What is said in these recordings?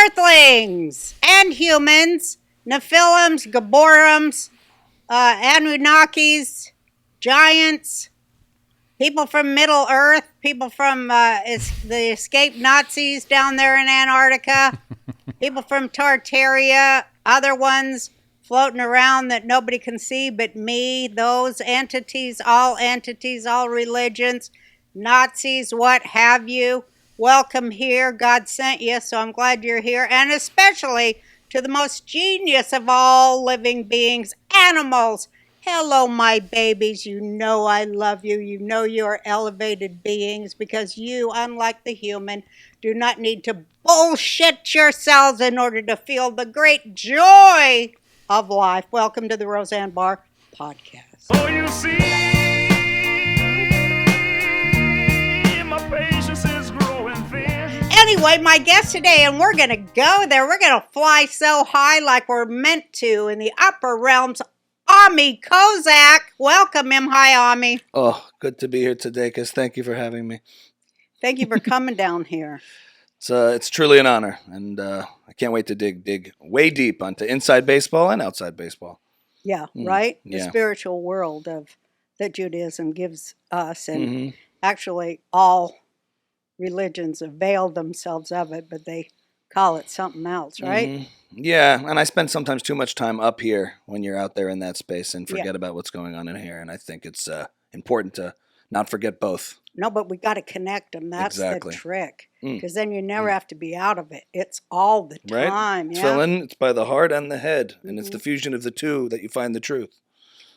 Earthlings and humans, Nephilims, Gaborims, Anunnakis, giants, people from Middle Earth, people from the escaped Nazis down there in Antarctica, people from Tartaria, other ones floating around that nobody can see but me, those entities, all religions, Nazis, what have you. Welcome here. God sent you, so I'm glad you're here. And especially to the most genius of all living beings, animals. Hello, my babies. You know I love you. You know you are elevated beings because you, unlike the human, do not need to bullshit yourselves in order to feel the great joy of life. Welcome to the Roseanne Barr Podcast. Oh, you see, my patience is growing thin. Anyway, my guest today, and we're going to go there. We're going to fly so high like we're meant to in the upper realms. Ami Kozak. Welcome him. Hi, Ami. Oh, good to be here today, Cuz. Thank you for having me. Thank you for coming down here. It's truly an honor, and I can't wait to dig way deep onto inside baseball and outside baseball. Yeah, right? Yeah. The spiritual world that Judaism gives us, and actually all religions avail themselves of it, but they call it something else, right? Yeah, and I spend sometimes too much time up here when you're out there in that space and forget about what's going on in here, and I think it's important to not forget both. No, but we got to connect them. That's Exactly. the trick. Because then you never have to be out of it. It's all the time. Right? Yeah? Tefillin, it's by the heart and the head, and it's the fusion of the two that you find the truth.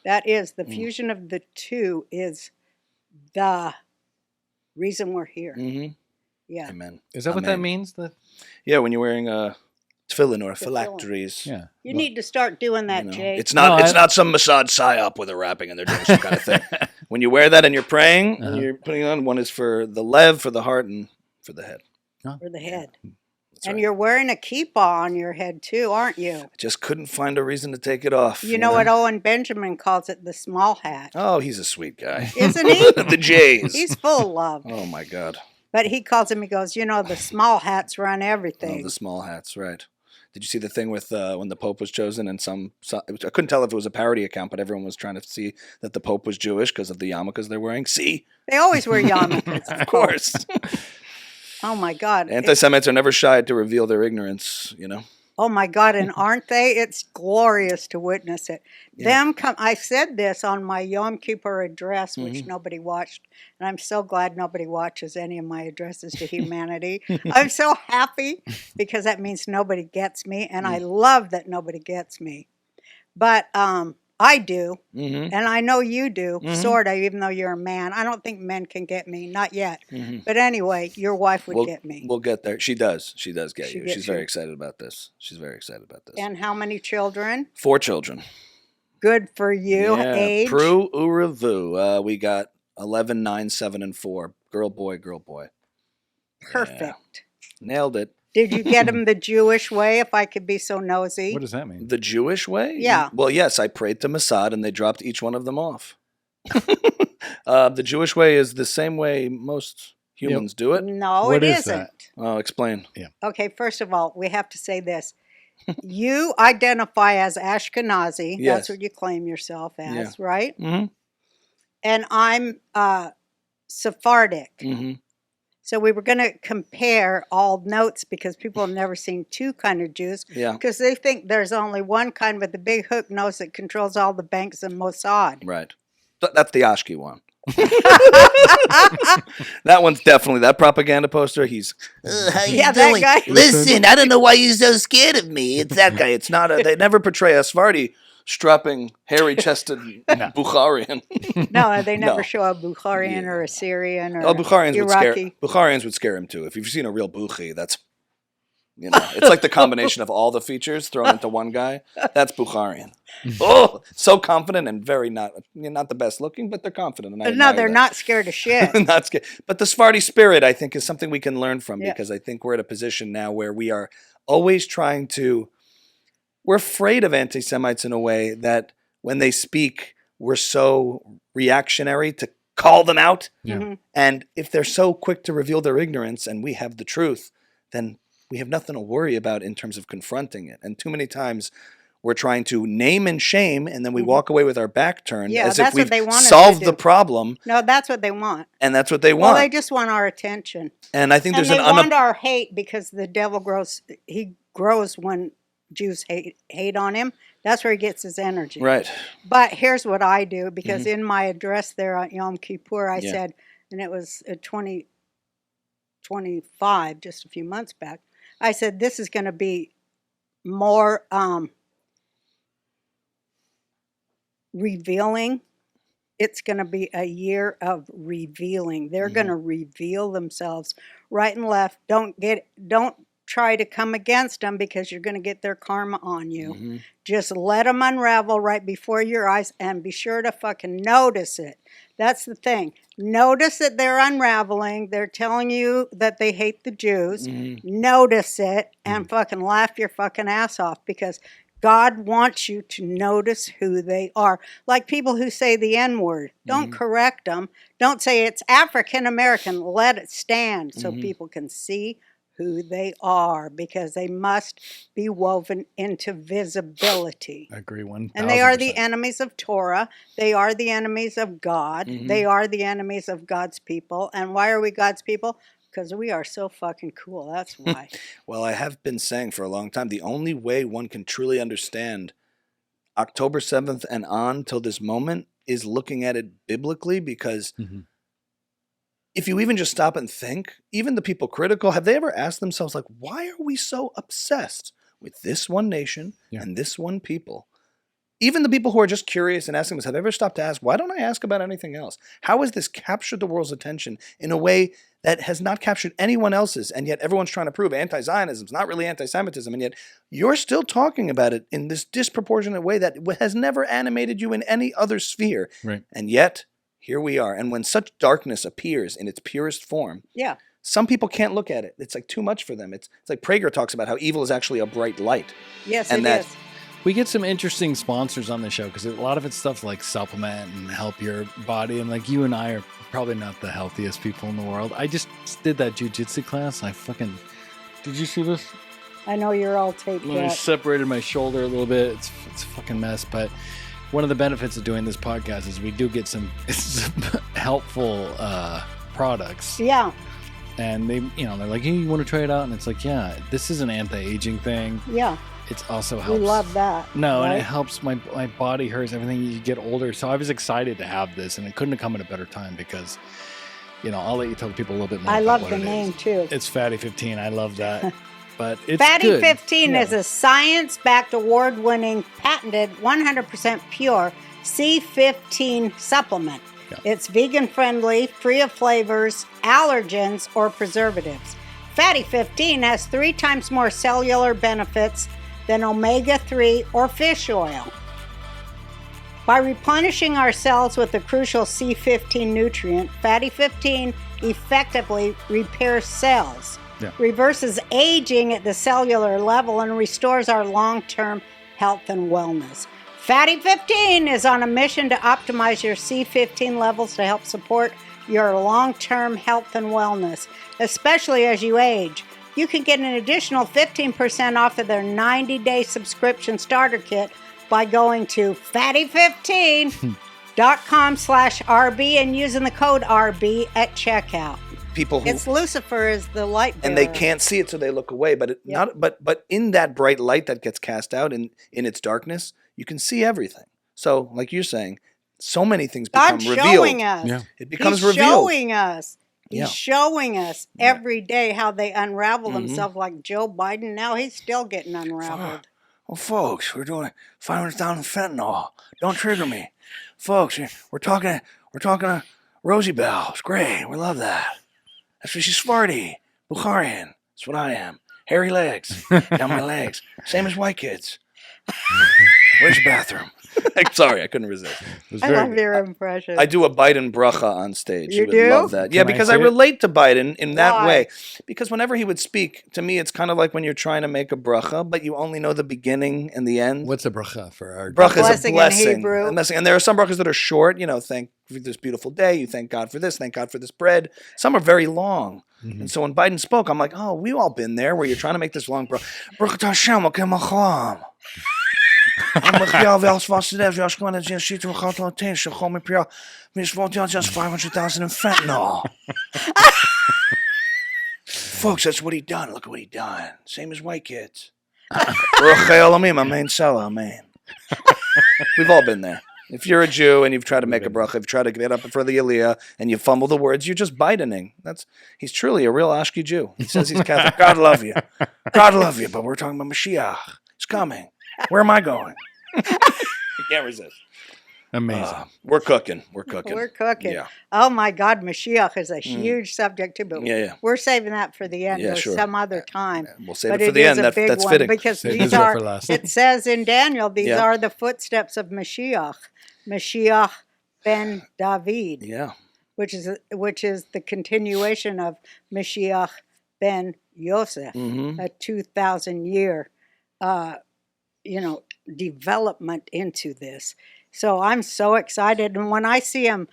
That is. The fusion of the two is the reason we're here. Yeah. Amen. Is that what that means? Yeah, when you're wearing tefillin or Tefillin. phylacteries. Yeah. You need to start doing that, Jay. It's not some Mossad psyop with a wrapping and they're doing some kind of thing. When you wear that and you're praying, and you're putting it on, one is for the lev, for the heart, and for the head. For the head. That's And right. you're wearing a kippah on your head too, aren't you? I just couldn't find a reason to take it off. You know what Owen Benjamin calls it? The small hat. Oh, he's a sweet guy. Isn't he? The Jays. He's full of love. Oh, my God. But he calls him, he goes, the small hats run everything. Oh, the small hats, right. Did you see the thing with when the Pope was chosen and I couldn't tell if it was a parody account, but everyone was trying to see that the Pope was Jewish because of the yarmulkes they're wearing. See? They always wear yarmulkes. Of course. Oh, my God. Anti-Semites are never shy to reveal their ignorance, Oh, my God. And aren't they? It's glorious to witness it. Yeah. I said this on my Yom Kippur address, which nobody watched. And I'm so glad nobody watches any of my addresses to humanity. I'm so happy because that means nobody gets me. And I love that nobody gets me. But I do. And I know you do, sort of, even though you're a man. I don't think men can get me. Not yet. But anyway, your wife would get me. We'll get there. She does. She does get you. gets She's very excited about this. And how many children? 4 children. Good for you. Yeah. Age? Pru Uravu. We got 11, 9, 7, and 4. Girl, boy, girl, boy. Perfect. Yeah. Nailed it. Did you get him the Jewish way, if I could be so nosy? What does that mean? The Jewish way? Yeah. Well, yes, I prayed to Mossad and they dropped each one of them off. The Jewish way is the same way most humans do it. No, What it is isn't. that? Oh, explain. Okay, first of all, we have to say this. You identify as Ashkenazi. Yes. That's what you claim yourself as, Yeah. right? Mm-hmm. And I'm Sephardic. Mm-hmm. So we were going to compare all notes because people have never seen two kind of Jews. Yeah. Because they think there's only one kind with the big hook nose that controls all the banks in Mossad. Right. That's the Ashki one. That one's definitely that propaganda poster. He's How you Yeah, that doing? guy. Listen, I don't know why you're so scared of me. it's that guy. It's not they never portray a Sephardi strapping, hairy-chested Bukharian. No, they never No. show a Bukharian or a Syrian or Oh, Bukharians would scare. Iraqi. Bukharians would scare him too. If you've seen a real Bukhi, that's it's like the combination of all the features thrown into one guy. That's Bukharian. Oh, so confident and very not the best looking, but they're confident. And I No, admire they're that. not scared of shit. Not scared. But the Sephardi spirit, I think, is something we can learn from Yeah. because I think we're at a position now where we are always trying to. We're afraid of anti-Semites in a way that when they speak, we're so reactionary to call them out. Yeah. Mhm. And if they're so quick to reveal their ignorance and we have the truth, then we have nothing to worry about in terms of confronting it. And too many times we're trying to name and shame, and then we walk away with our back turned as if that's what we've they want us to solved do. the problem. No, that's what they want. And that's what they Well, want. they just want our attention. And I think And there's they want our hate because the devil grows when Jews hate on him. That's where he gets his energy. right. But here's what I do, because in my address there on Yom Kippur, I said, and it was 2025, just a few months back, I said, this is going to be more revealing. It's going to be a year of revealing. They're going to reveal themselves right and left. Don't try to come against them, because you're going to get their karma on you. Just let them unravel right before your eyes, and be sure to fucking notice it. That's the thing. Notice that they're unraveling. They're telling you that they hate the Jews. Notice it and fucking laugh your fucking ass off, because God wants you to notice who they are. Like people who say the N-word. Don't correct them. Don't say it's African American. Let it stand so people can see who they are, because they must be woven into visibility. I agree 1,000%. And they are the enemies of Torah. They are the enemies of God. They are the enemies of God's people. And why are we God's people? Because we are so fucking cool. That's why. Well, I have been saying for a long time, the only way one can truly understand October 7th and on till this moment is looking at it biblically, because if you even just stop and think, even the people critical, have they ever asked themselves, like, why are we so obsessed with this one nation and this one people? Even the people who are just curious and asking themselves, have they ever stopped to ask, why don't I ask about anything else? How has this captured the world's attention in a way that has not captured anyone else's? And yet everyone's trying to prove anti-Zionism is not really anti-Semitism. And yet you're still talking about it in this disproportionate way that has never animated you in any other sphere. Right. And yet here we are. And when such darkness appears in its purest form, some people can't look at it. It's like too much for them. It's like Prager talks about how evil is actually a bright light. Yes, And it that- is. We get some interesting sponsors on the show, because a lot of it's stuff like supplement and help your body. And like you and I are probably not the healthiest people in the world. I just did that jujitsu class. Did you see this? I know you're all taped I up. separated my shoulder a little bit. It's a fucking mess. But one of the benefits of doing this podcast is we do get some helpful products. Yeah. And they're like, hey, you want to try it out? And it's like, yeah, this is an anti-aging thing. Yeah. It's also We helps. love that. No, right? and it helps my body hurts, everything. You get older. So I was excited to have this, and it couldn't have come at a better time, because, I'll let you tell people a little bit more I about love what the it name is. too. It's Fatty 15. I love that. But it's Fatty good. 15 Yeah. is a science-backed, award-winning, patented, 100% pure C15 supplement. Yeah. It's vegan-friendly, free of flavors, allergens, or preservatives. Fatty 15 has 3 times more cellular benefits than omega-3 or fish oil. By replenishing our cells with the crucial C15 nutrient, Fatty 15 effectively repairs cells, reverses aging at the cellular level, and restores our long-term health and wellness. Fatty 15 is on a mission to optimize your C15 levels to help support your long-term health and wellness, especially as you age. You can get an additional 15% off of their 90-day subscription starter kit by going to fatty15.com/RB and using the code RB at checkout. People who It's Lucifer is the light bearer. and they can't see it, so they look away. But but in that bright light that gets cast out in its darkness, you can see everything. So, like you're saying, so many things become God's revealed. showing us. Yeah. It becomes He's revealed. showing us. He's showing us every day how they unravel themselves, like Joe Biden. Now he's still getting unraveled. Well, folks, we're doing 500,000 fentanyl. Don't trigger me, folks. We're talking to Rosie Bell. It's great. We love that. That's what she's Svarty, Bukharian. That's what I am. Hairy legs down my legs, same as white kids. Where's your bathroom? Sorry, I couldn't resist. I love your impression. I do a Biden bracha on stage. You would do? love that. Yeah, Can I because see I it? relate to Biden in that Why? way. Because whenever he would speak, to me, it's kind of like when you're trying to make a bracha, but you only know the beginning and the end. What's a bracha for our Bracha is a blessing in blessing. Hebrew. A blessing. And there are some brachas that are short. Thank for this beautiful day. You thank God for this. Thank God for this bread. Some are very long. And so when Biden spoke, I'm like, oh, we've all been there where you're trying to make this long, Baruch Hashem, okay, Macham. Just 500,000 in fentanyl. Folks, that's what he done. Look at what he done. Same as white kids. My main seller, man. We've all been there. If you're a Jew and you've tried to make a bracha, you've tried to get up for the Aliyah and you fumble the words, you're just Bidening. He's truly a real Ashki Jew. He says he's Catholic. God love you. God love you. But we're talking about Mashiach. It's coming. Where am I going? You can't resist. Amazing. We're cooking. Yeah. Oh my God, Mashiach is a huge subject too, but we're saving that for the end. Yeah, or sure. some other time. We'll save it for the end. That's fitting. Because Save these it are, for last. it says in Daniel, these Yeah. are the footsteps of Mashiach. Mashiach ben David. Yeah. Which is the continuation of Mashiach ben Yosef, a 2,000-year, development into this. So I'm so excited, and when I see them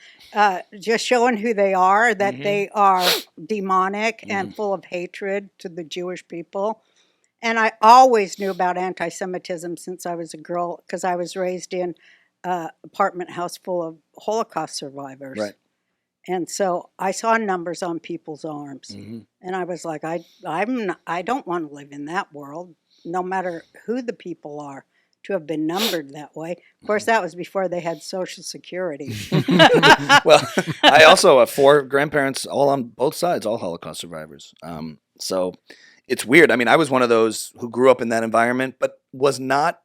just showing who they are, that they are demonic and full of hatred to the Jewish people. And I always knew about anti-Semitism since I was a girl, because I was raised in an apartment house full of Holocaust survivors. Right. And so I saw numbers on people's arms, and I was like, I don't want to live in that world, no matter who the people are, to have been numbered that way. Of course, that was before they had Social Security. Well, I also have 4 grandparents, all on both sides, all Holocaust survivors. So it's weird. I mean, I was one of those who grew up in that environment, but was not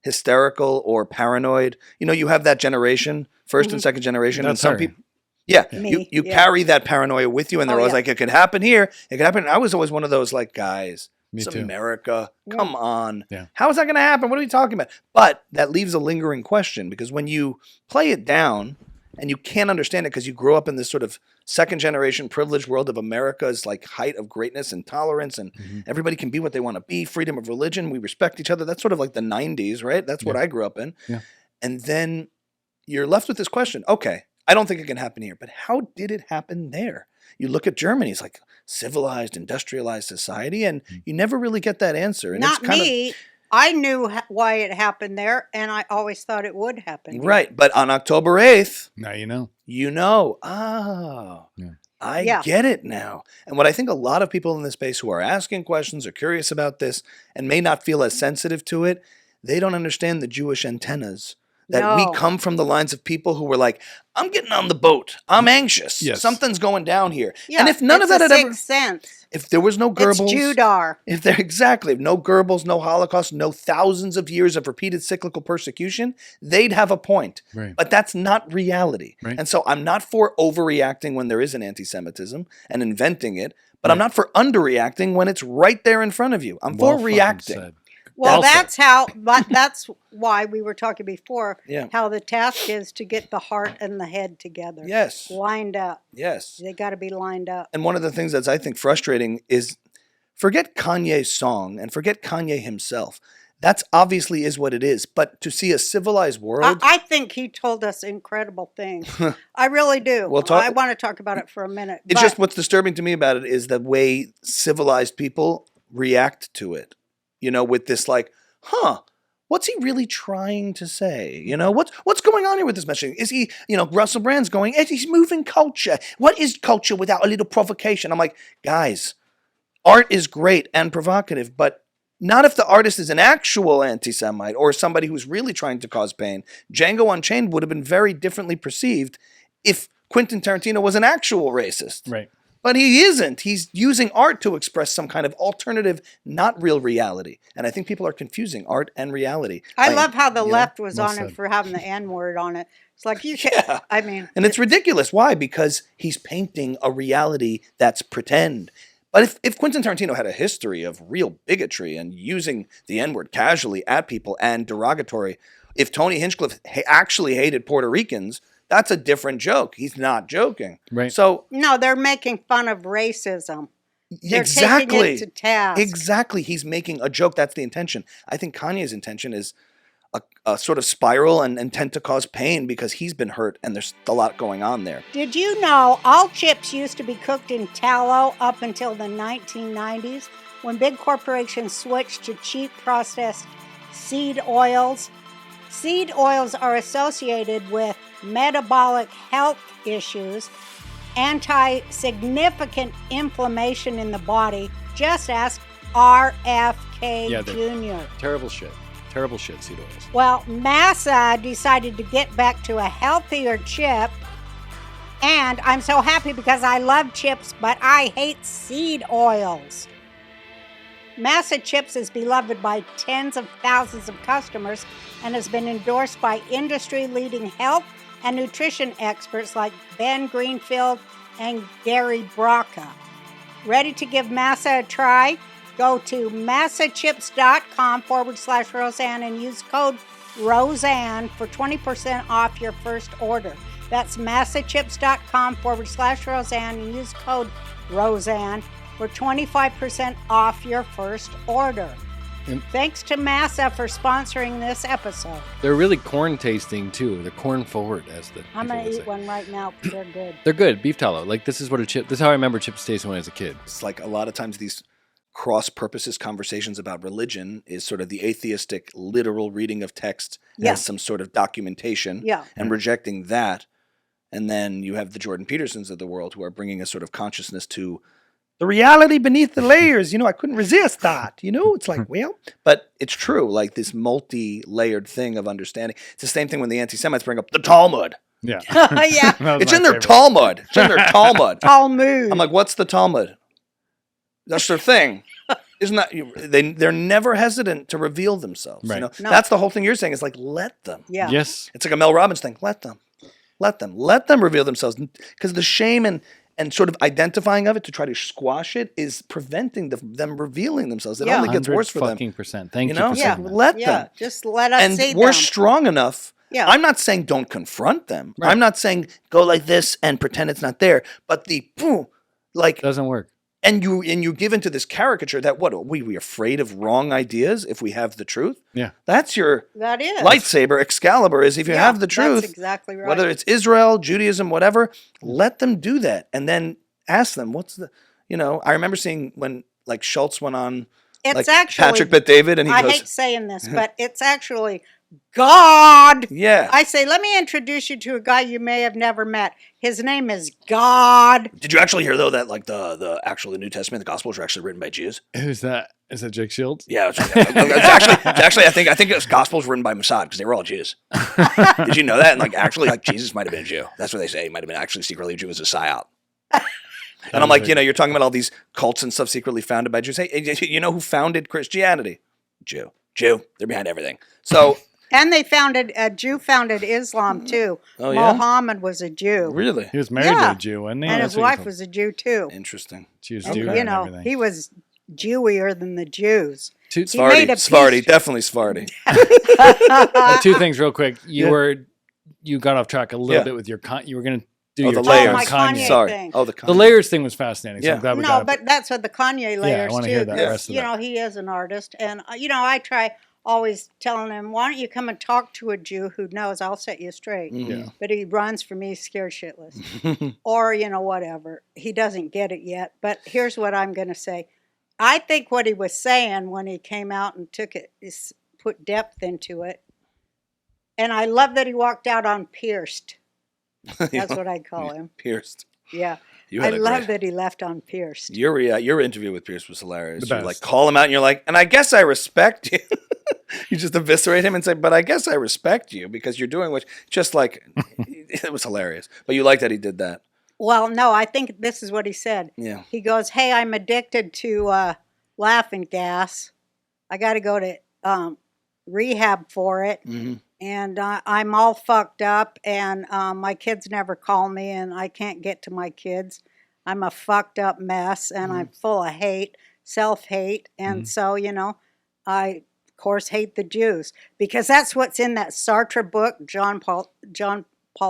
hysterical or paranoid. You have that generation, first and second generation, and That's some her. people. Yeah, Me, you yeah. carry that paranoia with you, and they're always yeah. like, it could happen here, it could happen. I was always one of those like, guys, Me it's too. America, come on. Yeah. How is that going to happen? What are we talking about? But that leaves a lingering question, because when you play it down and you can't understand it because you grew up in this sort of second generation privileged world of America's like height of greatness and tolerance, and everybody can be what they want to be, freedom of religion, we respect each other. That's sort of like the 90s, right? That's what I grew up in. Yeah. And then you're left with this question. Okay, I don't think it can happen here, but how did it happen there? You look at Germany, it's like civilized, industrialized society, and you never really get that answer. And Not it's kind me. I knew why it happened there, and I always thought it would happen. of right. But on October 8th, Now you know. I Yeah. get it now. And what I think a lot of people in this space who are asking questions or curious about this and may not feel as sensitive to it, they don't understand the Jewish antennas. That we No. come from the lines of people who were like, I'm getting on the boat. I'm anxious. Yes. Something's going down here. Yeah, and if none of that had ever, sixth sense. if there was no It's Goebbels, Judar. if there exactly no Goebbels, no Holocaust, no thousands of years of repeated cyclical persecution, they'd have a point. Right. But that's not reality. Right. And so I'm not for overreacting when there is an anti-Semitism and inventing it, but I'm not for underreacting when it's right there in front of you. I'm Well for fucking reacting. said. Well, Also- that's why we were talking before, Yeah. how the task is to get the heart and the head together. Yes. Lined up. Yes. They got to be lined up. And one of the things that's, I think, frustrating is forget Kanye's song and forget Kanye himself. That's obviously is what it is. But to see a civilized world, I think he told us incredible things. I really do. We'll talk- I want to talk about it for a minute. it's but just what's disturbing to me about it is the way civilized people react to it. With this like, what's he really trying to say? What's going on here with this messaging? Is he, Russell Brand's going, he's moving culture. What is culture without a little provocation? I'm like, guys, art is great and provocative, but not if the artist is an actual anti-Semite or somebody who's really trying to cause pain. Django Unchained would have been very differently perceived if Quentin Tarantino was an actual racist. Right. But he isn't. He's using art to express some kind of alternative, not real reality. And I think people are confusing art and reality. I love how the left was Well on him said. for having the N-word on it. It's like, you can't, I mean. And it's ridiculous. Why? Because he's painting a reality that's pretend. But if Quentin Tarantino had a history of real bigotry and using the N-word casually at people and derogatory, if Tony Hinchcliffe actually hated Puerto Ricans, that's a different joke. He's not joking. Right. So No, they're making fun of racism. They're exactly. taking it to task. Exactly. He's making a joke. That's the intention. I think Kanye's intention is, a sort of spiral and tend to cause pain because he's been hurt and there's a lot going on there. Did you know all chips used to be cooked in tallow up until the 1990s when big corporations switched to cheap processed seed oils? Seed oils are associated with metabolic health issues, anti-significant inflammation in the body. Just ask RFK Jr. Terrible shit. Terrible shit, seed oils. Well, Massa decided to get back to a healthier chip. And I'm so happy because I love chips, but I hate seed oils. Massa Chips is beloved by tens of thousands of customers and has been endorsed by industry-leading health and nutrition experts like Ben Greenfield and Gary Braca. Ready to give Massa a try? Go to massachips.com/Roseanne and use code Roseanne for 20% off your first order. That's massachips.com/Roseanne and use code Roseanne for 25% off your first order. And thanks to Massa for sponsoring this episode. They're really corn tasting too. They're corn forward, as the I'm going people to would eat say. one right now. They're good. They're good. Beef tallow. Like this is how I remember chips tasting when I was a kid. It's like a lot of times these cross-purposes conversations about religion is sort of the atheistic literal reading of text as some sort of documentation and rejecting that. And then you have the Jordan Petersons of the world who are bringing a sort of consciousness to the reality beneath the layers. I couldn't resist that. It's like, well, but it's true. Like this multi-layered thing of understanding. It's the same thing when the anti-Semites bring up the Talmud. Yeah. Yeah. It's in their Talmud. It's in their Talmud. Talmud. I'm like, what's the Talmud? That's their thing. Isn't that they're never hesitant to reveal themselves. Right. No. That's the whole thing you're saying is like, let them. Yeah. Yes. It's like a Mel Robbins thing. Let them reveal themselves, because the shame and sort of identifying of it to try to squash it is preventing them revealing themselves. It only gets worse for them. %. Thank you know, for so saying that. let them. Just let us see And we're them. strong enough. Yeah. I'm not saying don't confront them. Right. I'm not saying go like this and pretend it's not there. But Doesn't work. and you give into this caricature that what are we afraid of wrong ideas if we have the truth? Yeah. That's your That is. lightsaber. Excalibur is if you have the truth. That's exactly right. Whether it's Israel, Judaism, whatever, let them do that. And then ask them, what's the, I remember seeing when like Schultz went on, It's like actually, Patrick Bet David, and he I goes, hate saying this, but it's actually God. yeah. I say, let me introduce you to a guy you may have never met. His name is God. Did you actually hear though that like the New Testament, the Gospels were actually written by Jews? Who's that? Is that Jake Shields? Yeah, it's actually I think the Gospels were written by Mossad because they were all Jews. Did you know that? And like actually, like Jesus might have been a Jew. That's what they say. He might have been actually secretly a Jew as a psyop. And I'm like, you're talking about all these cults and stuff secretly founded by Jews. Hey, you know who founded Christianity? Jew. They're behind everything. So. And a Jew founded Islam too. Oh, yeah? Muhammad was a Jew. Really? He was married to Yeah. a Jew, wasn't he? And That's his what he wife told- was a Jew too. Interesting. She was And, Jew you and know, everything. he was Jewier than the Jews. Two, He made a Sephardi, peace- definitely Sephardi. two things real quick. You got off track a little bit with your you were going to do Oh, your the layers. my Kanye Sorry. thing. Oh, the The layers thing was fascinating. So Yeah. I'm glad we No, got but that's what the Kanye layers wanna too. hear that because, rest of you that. know, he is an artist, and I try always telling him, "Why don't you come and talk to a Jew who knows? I'll set you straight." Mm-hmm. Yeah. But he runs from me, scared shitless, or whatever. He doesn't get it yet. But here's what I'm going to say. I think what he was saying when he came out and took it is put depth into it, and I love that he walked out unpierced. That's what I call him. Pierced. Yeah. You I had a love great- that he left unpierced. Your interview with Pierce was hilarious. The You like best. call him out and you're like, and I guess I respect you. You just eviscerate him and say, but I guess I respect you because you're doing what just like it was hilarious. But you like that he did that. Well, no, I think this is what he said. Yeah. He goes, "Hey, I'm addicted to laughing gas. I got to go to rehab for it. Mm-hmm. And I'm all fucked up, and my kids never call me, and I can't get to my kids. I'm a fucked up mess, and I'm full of hate, self-hate, and so, I, of course, hate the Jews, because that's what's in that Sartre book, John Paul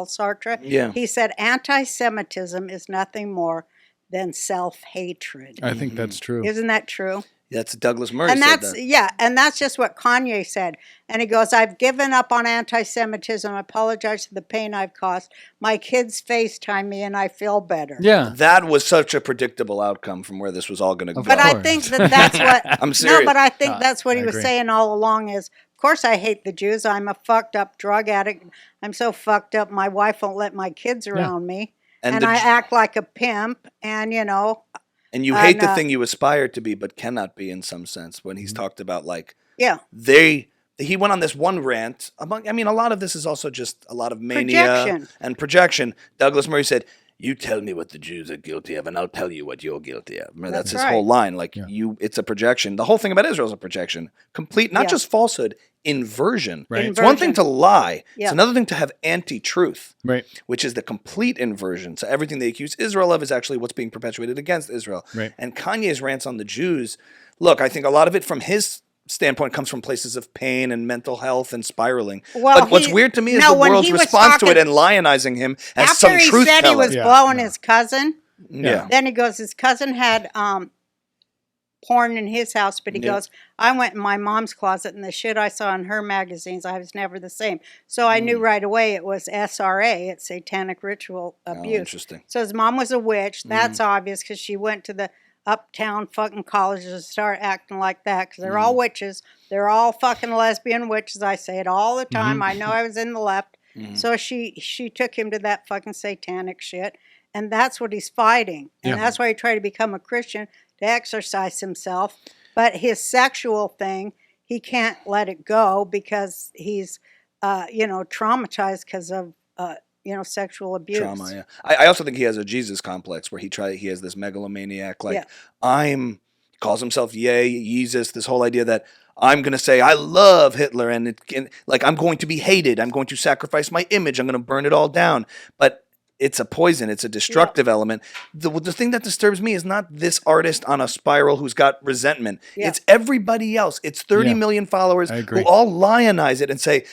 Sartre. Yeah. He said, anti-Semitism is nothing more than self-hatred. I think that's true. Isn't that true? That's Douglas Murray And said that's that. and that's just what Kanye said. And he goes, "I've given up on anti-Semitism. I apologize for the pain I've caused. My kids FaceTime me, and I feel better." Yeah. That was such a predictable outcome from where this was all going to go. But I think that's what I'm serious. No, but I think that's what I he was agree. saying all along is, of course I hate the Jews. I'm a fucked up drug addict. I'm so fucked up my wife won't let my kids around me. And And the I J- act like a pimp and And you hate the no. thing you aspire to be, but cannot be in some sense. When Mm-hmm. he's talked about like yeah. he went on this one rant. A lot of this is also just a lot of mania Projection. and projection. Douglas Murray said, "You tell me what the Jews are guilty of, and I'll tell you what you're guilty of." Remember, that's his right. whole line. Like it's a projection. The whole thing about Israel is a projection. Complete, not Yeah. just falsehood, inversion. Right. It's one thing Inversion. to lie. Yeah. It's another thing to have anti-truth. Right. Which is the complete inversion. So everything they accuse Israel of is actually what's being perpetuated against Israel. Right. And Kanye's rants on the Jews, look, I think a lot of it from his standpoint comes from places of pain and mental health and spiraling. Well, but what's he- weird to me is no, the when world's he was response to it talking- and lionizing him as After some he truth said he teller. was Yeah. blowing Yeah. his cousin, Yeah. then he goes, his cousin had porn in his house, but he Yeah. goes, I went in my mom's closet and the shit I saw in her magazines, I was never the same. So I knew right away it was SRA, it's satanic ritual abuse. Oh, interesting. So his mom was a witch. That's obvious because she went to the uptown fucking colleges and started acting like that because they're all witches. They're all fucking lesbian witches. I say it all the time. I know I was in the left. So she took him to that fucking satanic shit. And that's what he's fighting. And Yeah. that's why he tried to become a Christian, to exercise himself. But his sexual thing, he can't let it go because he's, traumatized because of, sexual abuse. Trauma, yeah. I also think he has a Jesus complex where he has this megalomaniac, like, Yeah. calls himself Jesus, this whole idea that I'm going to say, I love Hitler, and I'm going to be hated. I'm going to sacrifice my image. I'm going to burn it all down. But it's a poison. It's a destructive element. The thing that disturbs me is not this artist on a spiral who's got resentment. Yeah. It's everybody else. It's 30 Yeah. million followers I agree. who all lionize it and say,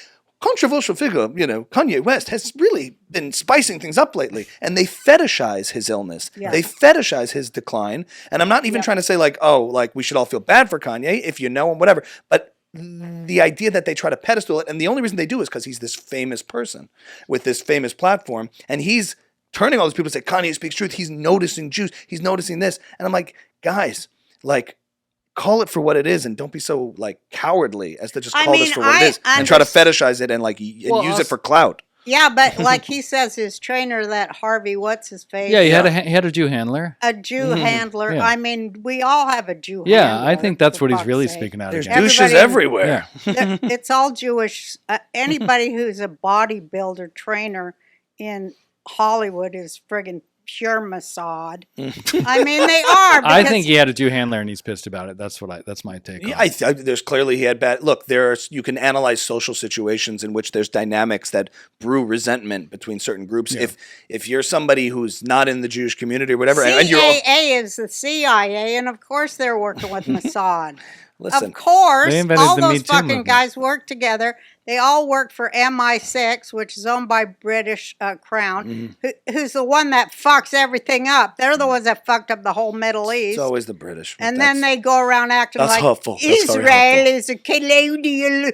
controversial figure, Kanye West has really been spicing things up lately. And they fetishize his illness. Yeah. They fetishize his decline. And I'm not even trying to say we should all feel bad for Kanye if you know him, whatever. But the idea that they try to pedestal it, and the only reason they do is because he's this famous person with this famous platform, and he's turning all these people to say, Kanye speaks truth. He's noticing Jews. He's noticing this. And I'm like, guys, call it for what it is and don't be so cowardly as to just call this for what it is and try to fetishize it and use it for clout. Yeah, but like he says, his trainer, that Harvey, what's his face? Yeah, he had a Jew handler. A Jew handler. Yeah. I mean, we all have a Jew Yeah, handler. I think that's for what he's fuck's really sake. speaking out There's against. douches everywhere. Yeah. It's all Jewish. Anybody who's a bodybuilder trainer in Hollywood is friggin' pure Mossad. I mean, they are. I because- think he had a Jew handler and he's pissed about it. That's my take. Yeah, on it. there's clearly he had bad. Look, you can analyze social situations in which there's dynamics that brew resentment between certain groups. Yeah. If you're somebody who's not in the Jewish community or whatever, and you're CAA is the CIA, and of course they're working with Mossad. listen, Of course, They invented all the those Me Too fucking movement. guys work together. They all work for MI6, which is owned by British Crown, who's the one that fucks everything up. They're the ones that fucked up the whole Middle East. it's always the British. And then they go around acting That's like hurtful. That's very Israel hurtful. is a colonial.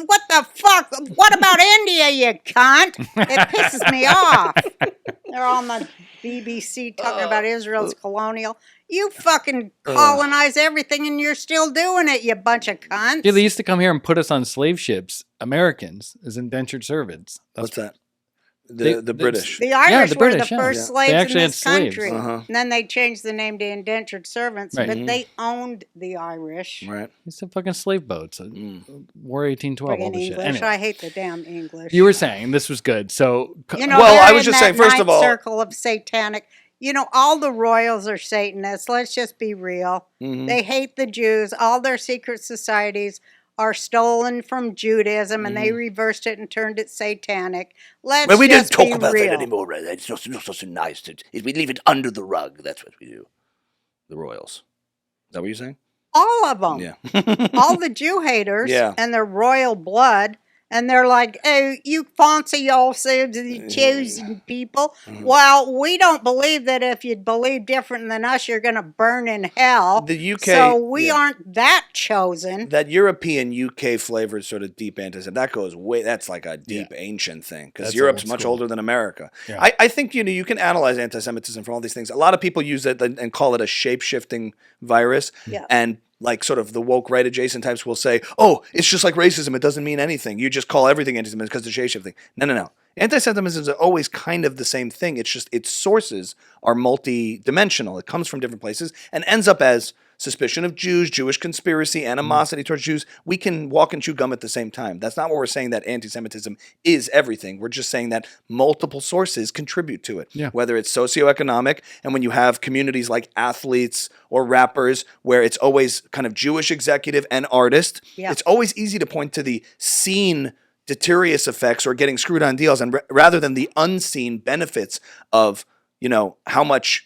What the fuck? What about India, you cunt? It pisses me off. They're on the BBC talking about Israel's colonial. You fucking colonize everything and you're still doing it, you bunch of cunts. Yeah, they used to come here and put us on slave ships, Americans, as indentured servants. What's that? They- The British. The Irish the were British, the yeah. first Yeah. slaves They in actually had this slaves. country. Uh-huh. And then they changed the name to indentured servants, Right. but they owned the Irish. Right. It's the fucking slave boats. War 1812, all Friggin' this shit. English. Anyway, I hate the damn English. you were saying this was good. So, You know, Well, they're I was in just that saying, first of ninth all- circle of satanic. You know, all the royals are Satanists. Let's just be real. They hate the Jews. All their secret societies are stolen from Judaism, and they reversed it and turned it satanic. Let's Well, we don't just talk be about real. that anymore. Right? It's not so nice. We leave it under the rug. That's what we do. The Royals. Is that what you're saying? All of them. Yeah. All the Jew haters Yeah. and their royal blood, And they're like, oh, you fancy yourselves the chosen people. Well, we don't believe that if you believe different than us, you're going to burn in hell. The UK, So we aren't that chosen. That European UK flavored sort of deep anti-Semitism, that goes way, that's like a deep ancient thing, because That's Europe's old much school. older than America. Yeah. I think, you can analyze anti-Semitism from all these things. A lot of people use it and call it a shape-shifting virus. Yeah. And like sort of the woke right adjacent types will say, oh, it's just like racism. It doesn't mean anything. You just call everything anti-Semitism because it's shape-shifting. No. Anti-Semitism is always kind of the same thing. It's just its sources are multi-dimensional. It comes from different places and ends up as suspicion of Jews, Jewish conspiracy, animosity towards Jews. We can walk and chew gum at the same time. That's not what we're saying, that anti-Semitism is everything. We're just saying that multiple sources contribute to it, whether it's socioeconomic, and when you have communities like athletes or rappers where it's always kind of Jewish executive and artist, it's always easy to point to the seen deleterious effects or getting screwed on deals, and rather than the unseen benefits of, how much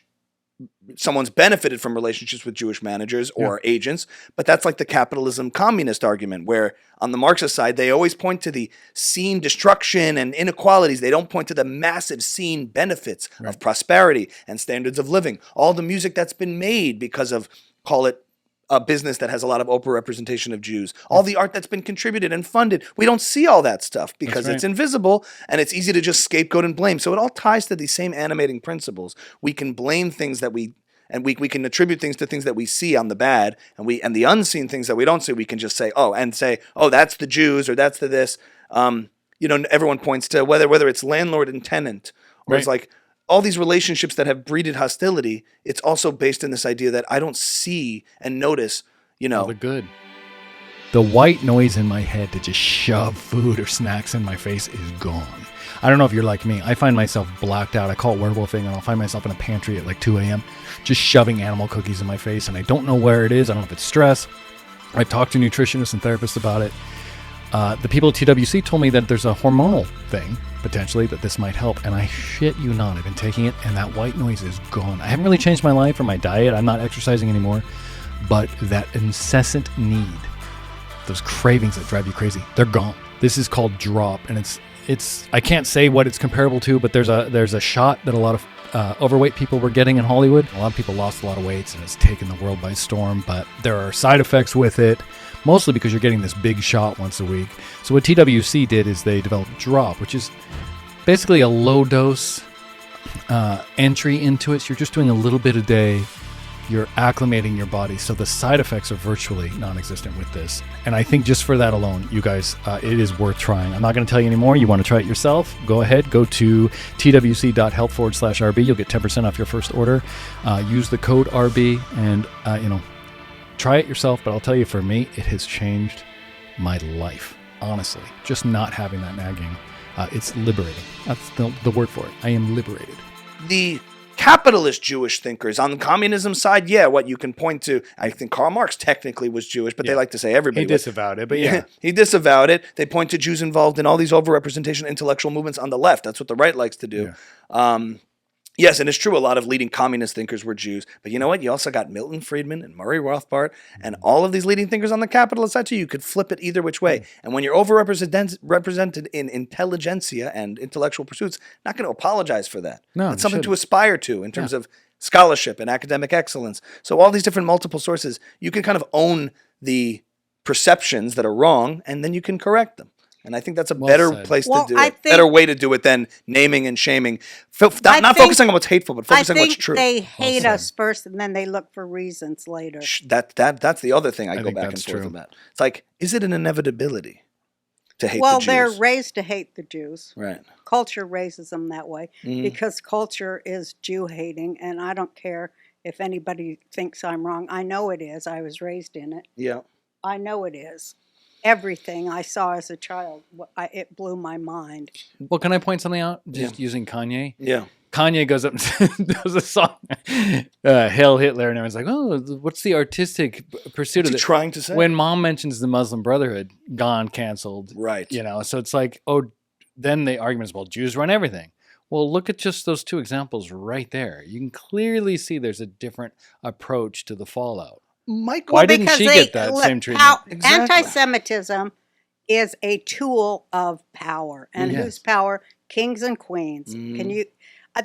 someone's benefited from relationships with Jewish managers or agents. But that's like the capitalism communist argument, where on the Marxist side, they always point to the seen destruction and inequalities. They don't point to the massive seen benefits of prosperity and standards of living. All the music that's been made because of, call it, a business that has a lot of Oprah representation of Jews, all the art that's been contributed and funded. We don't see all that stuff because it's invisible and it's easy to just scapegoat and blame. So it all ties to these same animating principles. We can blame things that we can attribute things to things that we see on the bad, and the unseen things that we don't see, we can just say, that's the Jews or that's the this. Everyone points to whether it's landlord and tenant, or it's like, all these relationships that have breeded hostility, it's also based in this idea that I don't see and notice, all the good. The white noise in my head to just shove food or snacks in my face is gone. I don't know if you're like me. I find myself blacked out. I call it werewolfing, and I'll find myself in a pantry at like 2 a.m. just shoving animal cookies in my face, and I don't know where it is. I don't know if it's stress. I talked to nutritionists and therapists about it. The people at TWC told me that there's a hormonal thing, potentially, that this might help. And I shit you not, I've been taking it and that white noise is gone. I haven't really changed my life or my diet. I'm not exercising anymore. But that incessant need, those cravings that drive you crazy, they're gone. This is called drop. And it's I can't say what it's comparable to, but there's a shot that a lot of overweight people were getting in Hollywood. A lot of people lost a lot of weight and it's taken the world by storm. But there are side effects with it. Mostly because you're getting this big shot once a week. So what TWC did is they developed Drop, which is basically a low dose entry into it. So you're just doing a little bit a day. You're acclimating your body. So the side effects are virtually non-existent with this. And I think just for that alone, you guys, it is worth trying. I'm not going to tell you anymore. You want to try it yourself? Go ahead. Go to twc.health/RB. You'll get 10% off your first order. Use the code RB and, try it yourself, but I'll tell you, for me, it has changed my life. Honestly, just not having that nagging, it's liberating. That's the word for it. I am liberated. The capitalist Jewish thinkers on the communism side, what you can point to, I think Karl Marx technically was Jewish, but they like to say everybody He disavowed it, but he disavowed it. They point to Jews involved in all these overrepresentation intellectual movements on the left. That's what the right likes to do. Yes, and it's true, a lot of leading communist thinkers were Jews. But you know what? You also got Milton Friedman and Murray Rothbard and all of these leading thinkers on the capitalist side too. You could flip it either which way. And when you're overrepresented in intelligentsia and intellectual pursuits, not going to apologize for that. No, it's something to aspire to in terms of scholarship and academic excellence. So all these different multiple sources, you can kind of own the perceptions that are wrong, and then you can correct them. And I think that's a better place to do it. Better way to do it than naming and shaming. Not focusing on what's hateful, but focusing on what's true. I think they hate us first, and then they look for reasons later. That's the other thing I go back and forth true. about. It's like, is it an inevitability to hate the Jews? Well, they're raised to hate the Jews. Right. Culture raises them that way because culture is Jew-hating, and I don't care if anybody thinks I'm wrong. I know it is. I was raised in it. Yeah. I know it is. Everything I saw as a child, it blew my mind. Well, can I point something out? Just using Kanye? Yeah. Kanye goes up and does a song, Hail Hitler, and everyone's like, oh, what's the artistic pursuit of it? Trying to say? When mom mentions the Muslim Brotherhood, gone, canceled. Right. So it's like, then the argument is, well, Jews run everything. Well, look at just those two examples right there. You can clearly see there's a different approach to the fallout. Michael, Why didn't she get that same treatment? Exactly. Anti-Semitism is a tool of power. And Yes. whose power? Kings and queens. Can you?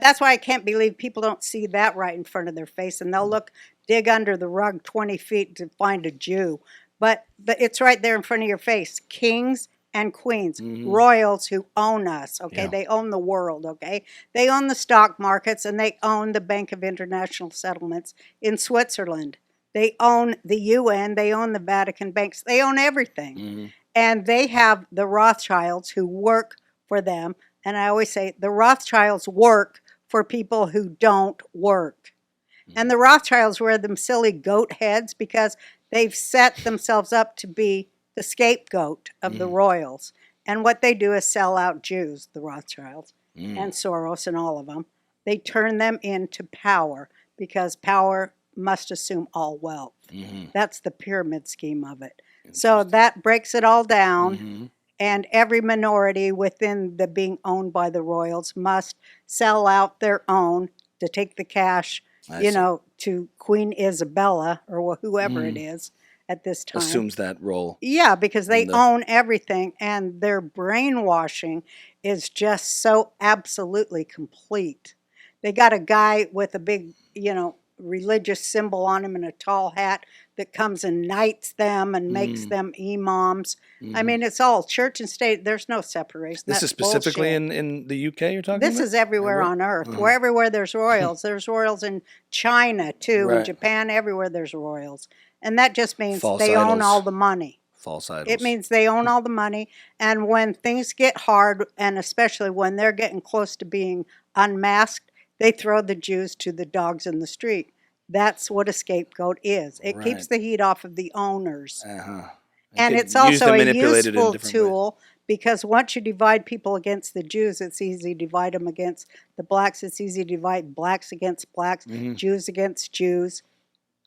That's why I can't believe people don't see that right in front of their face, and they'll dig under the rug 20 feet to find a Jew. But it's right there in front of your face. Kings and queens, royals who own us, okay? Yeah. They own the world, okay? They own the stock markets, and they own the Bank of International Settlements in Switzerland. They own the UN, they own the Vatican banks, they own everything. And they have the Rothschilds who work for them. And I always say the Rothschilds work for people who don't work. And the Rothschilds wear them silly goat heads because they've set themselves up to be the scapegoat of the royals. And what they do is sell out Jews, the Rothschilds, and Soros and all of them. They turn them into power because power must assume all wealth. That's the pyramid scheme of it. So that breaks it all down. And every minority within the being owned by the royals must sell out their own to take the cash, to Queen Isabella or whoever it is at this time. Assumes that role. Yeah, because they own everything, and their brainwashing is just so absolutely complete. They got a guy with a big, religious symbol on him and a tall hat that comes and knights them and makes them imams. I mean, it's all church and state. There's no separation. This That's is specifically bullshit. in the UK you're talking This about? is everywhere on earth. Everywhere there's royals. There's royals in China, too, in Right. Japan, everywhere there's royals. And that just means False they own idols. all the money. False idols. It means they own all the money. And when things get hard, and especially when they're getting close to being unmasked, they throw the Jews to the dogs in the street. That's what a scapegoat is. It keeps Right. the heat off of the owners. Uh-huh. And could it's use also them a manipulated in useful different ways. tool because once you divide people against the Jews, it's easy to divide them against the blacks. It's easy to divide blacks against blacks, Jews against Jews.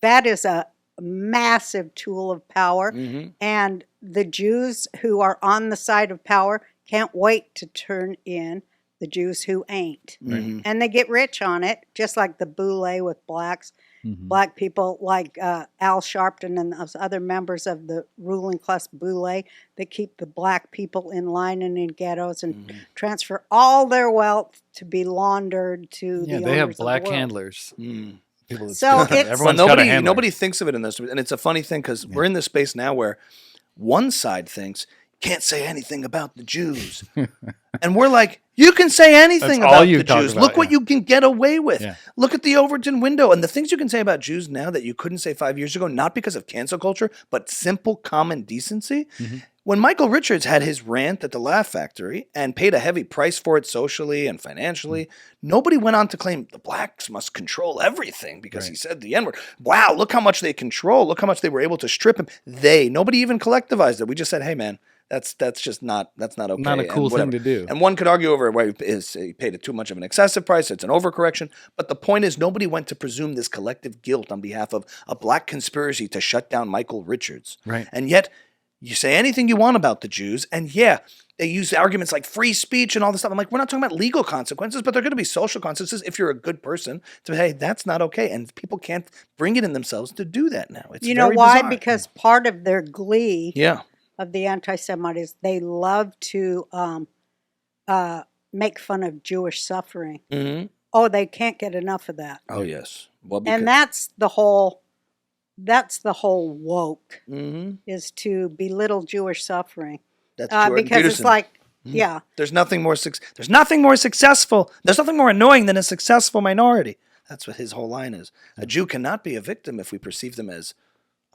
That is a massive tool of power. And the Jews who are on the side of power can't wait to turn in the Jews who ain't. And they get rich on it, just like the boule with blacks. Black people like Al Sharpton and those other members of the ruling class boule that keep the black people in line and in ghettos and transfer all their wealth to be laundered to the Yeah, owners they have of the black world. handlers. People that So steal- it's- everyone's Well, got a handler. nobody thinks of it in this, and it's a funny thing because we're in this space now where one side thinks can't say anything about the Jews, and we're like, you can say anything That's all about you the talk Jews. about, Look what yeah. you can get away with. Yeah. Look at the Overton window and the things you can say about Jews now that you couldn't say 5 years ago, not because of cancel culture, but simple common decency. When Michael Richards had his rant at the Laugh Factory and paid a heavy price for it socially and financially, nobody went on to claim the blacks must control everything because he said the N-word. Wow, look how much they control. Look how much they were able to strip him. Nobody even collectivized it. We just said, hey, man, that's not okay. Not a cool and thing whatever. to do. And one could argue over why he paid it too much of an excessive price. It's an overcorrection. But the point is, nobody went to presume this collective guilt on behalf of a black conspiracy to shut down Michael Richards. Right. And yet, you say anything you want about the Jews, and yeah, they use arguments like free speech and all this stuff. I'm like, we're not talking about legal consequences, but there are going to be social consequences if you're a good person to say, hey, that's not okay. And people can't bring it in themselves to do that now. It's You know very why? bizarre. Because part of their glee Yeah. of the anti-Semites, they love to make fun of Jewish suffering. Mm-hmm. Oh, they can't get enough of that. Oh, yes. Well, And that's the whole woke, mm-hmm. is to belittle Jewish suffering. That's Jordan Because it's Peterson. like, yeah. There's nothing more successful. There's nothing more annoying than a successful minority. That's what his whole line is. A Jew cannot be a victim if we perceive them as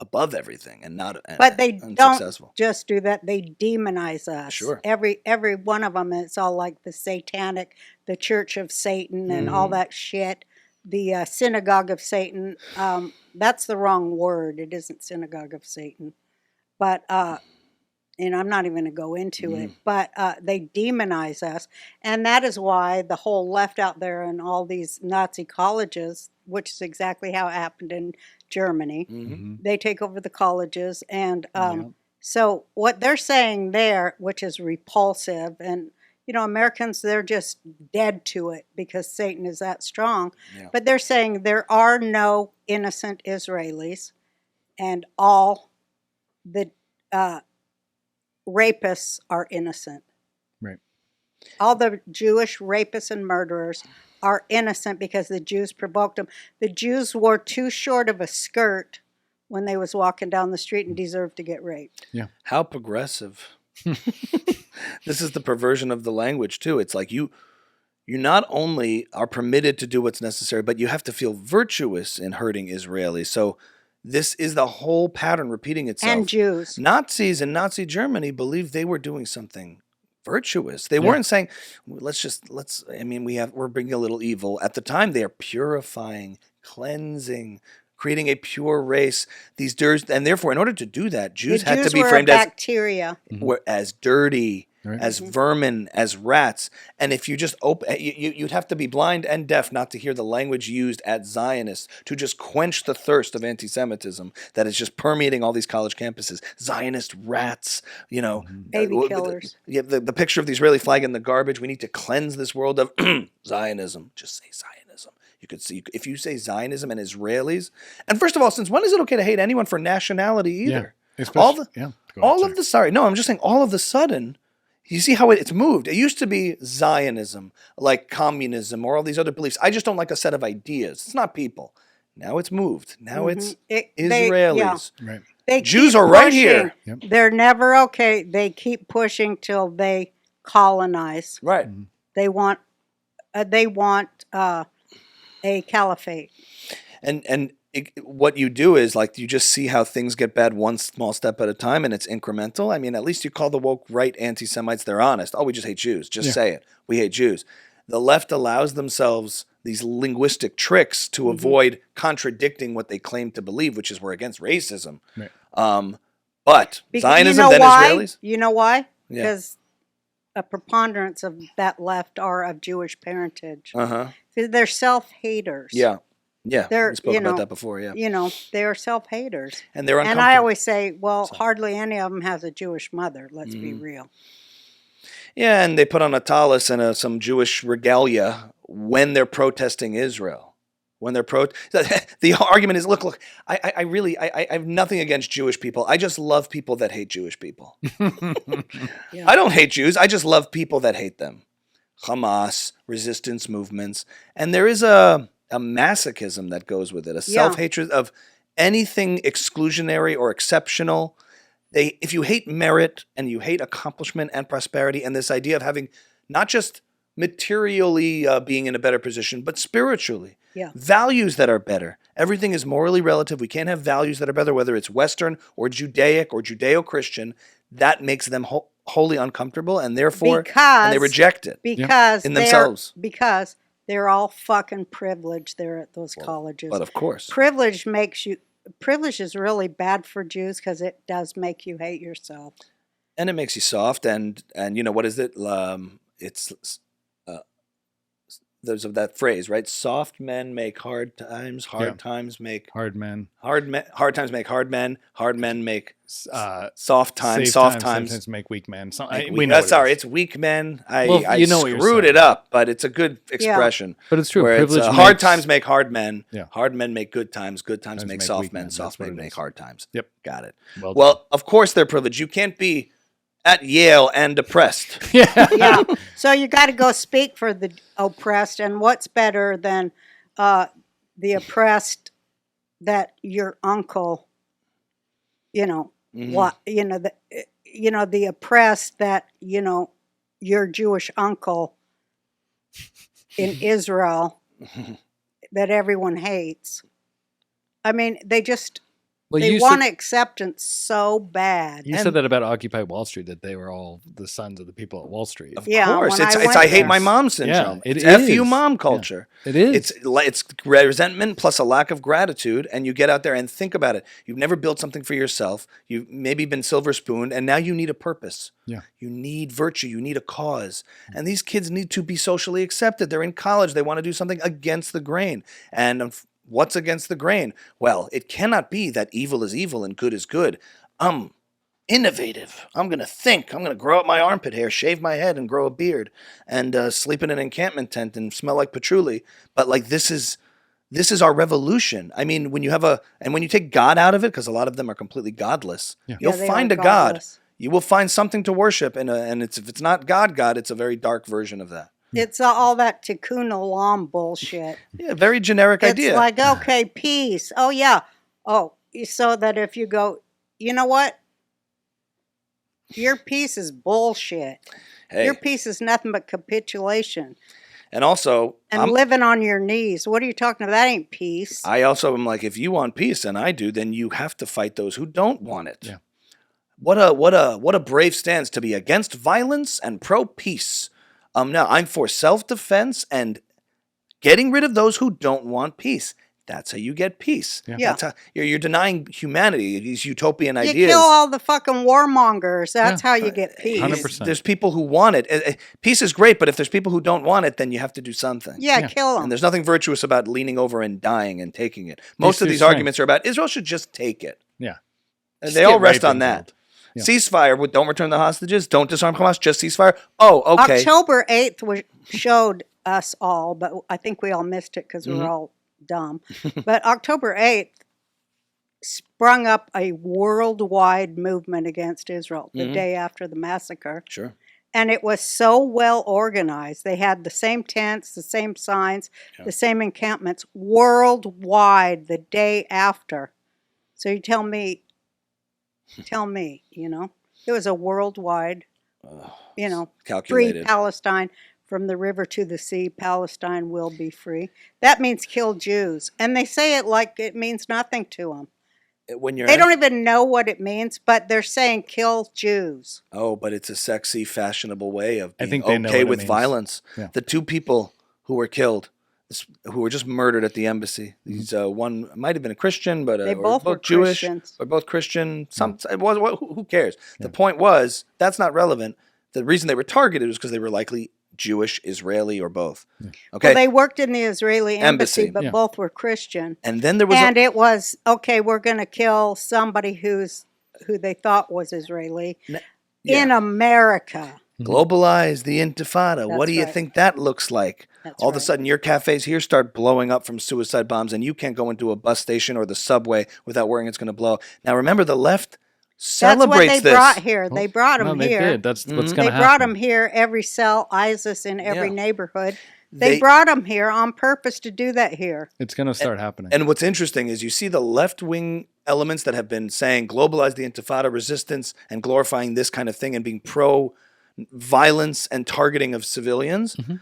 above everything and not But they unsuccessful. don't just do that. They demonize us. Sure. Every one of them, it's all like the satanic, the Church of Satan and all that shit. The synagogue of Satan. That's the wrong word. It isn't synagogue of Satan. But, I'm not even going to go into it. But they demonize us. And that is why the whole left out there in all these Nazi colleges, which is exactly how it happened in Germany. They take over the colleges. And so what they're saying there, which is repulsive, and, Americans, they're just dead to it because Satan is that strong. Yeah. But they're saying there are no innocent Israelis, and all the rapists are innocent. Right. All the Jewish rapists and murderers are innocent because the Jews provoked them. The Jews wore too short of a skirt when they was walking down the street and deserved to get raped. Yeah. How progressive. This is the perversion of the language too. It's like you not only are permitted to do what's necessary, but you have to feel virtuous in hurting Israelis. So this is the whole pattern repeating itself. And Jews. Nazis in Nazi Germany believed they were doing something virtuous. They weren't saying, we're bringing a little evil. At the time, they are purifying, cleansing, creating a pure race. These and therefore, in order to do that, Jews had to be framed bacteria. as dirty, Right. as vermin, as rats. And if you just you'd have to be blind and deaf not to hear the language used at Zionists to just quench the thirst of anti-Semitism that is just permeating all these college campuses. Zionist rats, Baby killers. The picture of the Israeli flag in the garbage. We need to cleanse this world of Zionism. Just say Zionism. You could see if you say Zionism and Israelis. And first of all, since when is it okay to hate anyone for nationality either? All of the sudden, you see how it's moved. It used to be Zionism, like communism or all these other beliefs. I just don't like a set of ideas. It's not people. Now it's moved. Now it's Israelis. Right. They Jews keep are right pushing. here. Yep. They're never okay. They keep pushing till they colonize. Right. They want a caliphate. And what you do is like you just see how things get bad one small step at a time, and it's incremental. I mean, at least you call the woke right anti-Semites. They're honest. Oh, we just hate Jews. Just say it. We hate Jews. The left allows themselves these linguistic tricks to avoid contradicting what they claim to believe, which is we're against racism. Right. But Zionism, then Israelis. You know why? Yeah. Because a preponderance of that left are of Jewish parentage. Uh-huh. They're self-haters. Yeah. Yeah. They're, we spoke about that before, yeah. They're self-haters. And they're uncomfortable. And I always say, well, hardly any of them has a Jewish mother. Let's be real. Yeah, and they put on a tallis and some Jewish regalia when they're protesting Israel. When they're the argument is, look, I really have nothing against Jewish people. I just love people that hate Jewish people. I don't hate Jews. I just love people that hate them. Hamas, resistance movements. And there is a masochism that goes with it, a self-hatred of anything exclusionary or exceptional. If you hate merit and you hate accomplishment and prosperity and this idea of having not just materially being in a better position, but spiritually, values that are better. Everything is morally relative. We can't have values that are better, whether it's Western or Judaic or Judeo-Christian. That makes them wholly uncomfortable, and therefore they reject it in themselves. Because they're all fucking privileged there at those colleges. But of course. Privilege is really bad for Jews because it does make you hate yourself. And it makes you soft, and what is it? There's that phrase, right? Soft men make hard times, hard times make hard men. Hard times make hard men, hard men make soft times, soft times sometimes make weak men. So it's weak men. I screwed it up, but it's a good expression. But it's true. Where Privilege hard times make hard men, Yeah. hard men make good times make soft men, men. soft That's what men it make is. hard times. Yep. Got it. Well Well, of course they're privileged. You can't be at Yale and depressed. Yeah. So you got to go speak for the oppressed, and what's better than the oppressed that your uncle, the oppressed that your Jewish uncle in Israel that everyone hates. I mean, they want acceptance so bad. You said that about Occupy Wall Street, that they were all the sons of the people at Wall Street. Of course. It's I hate my mom syndrome. Yeah, it's F-you mom culture. Yeah, it is. It's resentment plus a lack of gratitude, and you get out there and think about it. You've never built something for yourself. You've maybe been silver spooned, and now you need a purpose. Yeah. You need virtue. You need a cause. And these kids need to be socially accepted. They're in college. They want to do something against the grain. And what's against the grain? Well, it cannot be that evil is evil and good is good. I'm innovative. I'm going to think. I'm going to grow out my armpit hair, shave my head, and grow a beard, and sleep in an encampment tent and smell like patchouli. But this is our revolution. I mean, when you take God out of it, because a lot of them are completely godless, you'll find a God. you will find something to worship, and if it's not God, it's a very dark version of that. It's all that tikkun olam bullshit. Yeah, very generic idea. It's like, okay, peace. Oh, yeah. Oh, so that if you go, you know what? Your peace is bullshit. Hey. Your peace is nothing but capitulation. And also, And living on your knees. What are you talking about? That ain't peace. I also am like, if you want peace, and I do, then you have to fight those who don't want it. Yeah. What a brave stance to be against violence and pro-peace. Now I'm for self-defense and getting rid of those who don't want peace. That's how you get peace. Yeah. That's how you're denying humanity, these utopian You ideas. kill all the fucking warmongers. That's how you get peace. 100%. There's people who want it. Peace is great, but if there's people who don't want it, then you have to do something. Yeah, kill them. And there's nothing virtuous about leaning over and dying and taking it. Most of is these strength. arguments are about Israel should just take it. Yeah. And Just they all get rest raped on and that. killed. Yeah. Ceasefire. Don't return the hostages. Don't disarm Hamas. Just ceasefire. Oh, okay. October 8th showed us all, but I think we all missed it because we Mm-hmm. were all dumb. But October 8th sprung up a worldwide movement against Israel the day after the massacre. Sure. And it was so well organized. They had the same tents, the same signs, the same encampments worldwide the day after. So you tell me, it was a worldwide, free Calculated. Palestine. From the river to the sea, Palestine will be free. That means kill Jews. And they say it like it means nothing to them. When you're They don't even know what it means, but they're saying kill Jews. Oh, but it's a sexy, fashionable way of being think they know okay what it with means. violence. Yeah. The two people who were killed, who were just murdered at the embassy. These one might have been a Christian, but They or both were Jewish, Christians. or both Christian. It was who cares? The point was that's not relevant. The reason they were targeted was because they were likely Jewish, Israeli, or both. Okay, Well, they worked in the Israeli embassy, Embassy. but Yeah. both were Christian. and then there was And it was, okay, we're going to kill somebody who they thought was Israeli in America. globalize the Intifada. What That's do you right. think that looks like? That's All of a right. sudden, your cafes here start blowing up from suicide bombs, and you can't go into a bus station or the subway without worrying it's going to blow. Now, remember, the left That's celebrates what they this. brought here. They brought them No, they here. did. That's what's They going to happen. brought them here, every cell, ISIS in every Yeah. neighborhood. They- They brought them here on purpose to do that here. It's going to start happening. And what's interesting is you see the left-wing elements that have been saying globalize the Intifada, resistance, and glorifying this kind of thing and being pro-violence and targeting of civilians. Mm-hmm.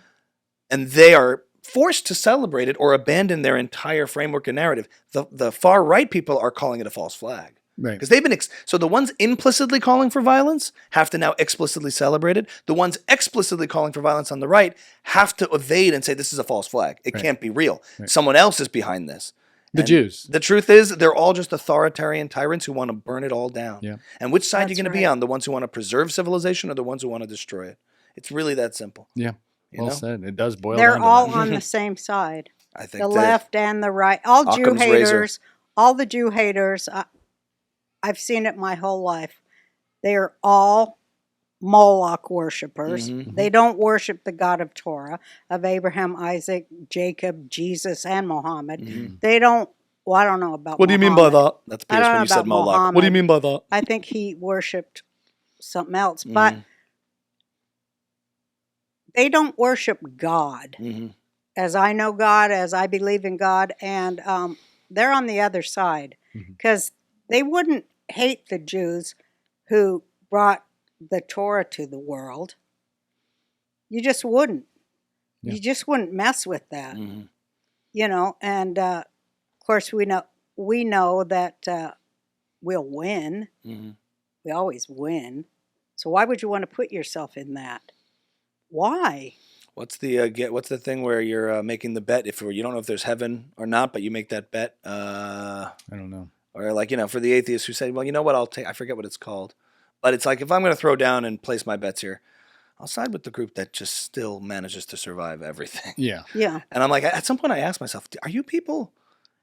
And they are forced to celebrate it or abandon their entire framework and narrative. The far-right people are calling it a false flag. Right. Because they've been so the ones implicitly calling for violence have to now explicitly celebrate it. The ones explicitly calling for violence on the right have to evade and say this is a false flag. It can't be real. Someone else is behind this. The And Jews. The truth is they're all just authoritarian tyrants who want to burn it all down. Yeah. And which side are you That's going to be right. on? The ones who want to preserve civilization or the ones who want to destroy it? It's really that simple. Yeah. Well know? said. It does boil They're down to all that. on the same side. I think The they- left and the right. All Jew Occam's razor. haters, all the Jew haters, I've seen it my whole life. They are all Moloch worshipers. Mm-hmm. They don't worship the God of Torah, of Abraham, Isaac, Jacob, Jesus, and Muhammad. Mm-hmm. They don't, well, I don't know about What do you mean by Muhammad. that? That's I Pierce don't when know you said about Moloch. What do you mean Muhammad. by that? I think he worshipped something else. Mm-hmm. But they don't worship God Mm-hmm. as I know God, as I believe in God, and they're on the other side because they wouldn't hate the Jews who brought the Torah to the world. You just wouldn't. Yeah. You just wouldn't mess with that, Mm-hmm. And of course we know that we'll win. Mm-hmm. We always win. So why would you want to put yourself in that? Why? What's the thing where you're making the bet if you don't know if there's heaven or not, but you make that bet? I don't know. Or for the atheists who say, well, you know what, I forget what it's called. But it's like, if I'm going to throw down and place my bets here, I'll side with the group that just still manages to survive everything. Yeah. Yeah. And I'm like, at some point I ask myself, are you people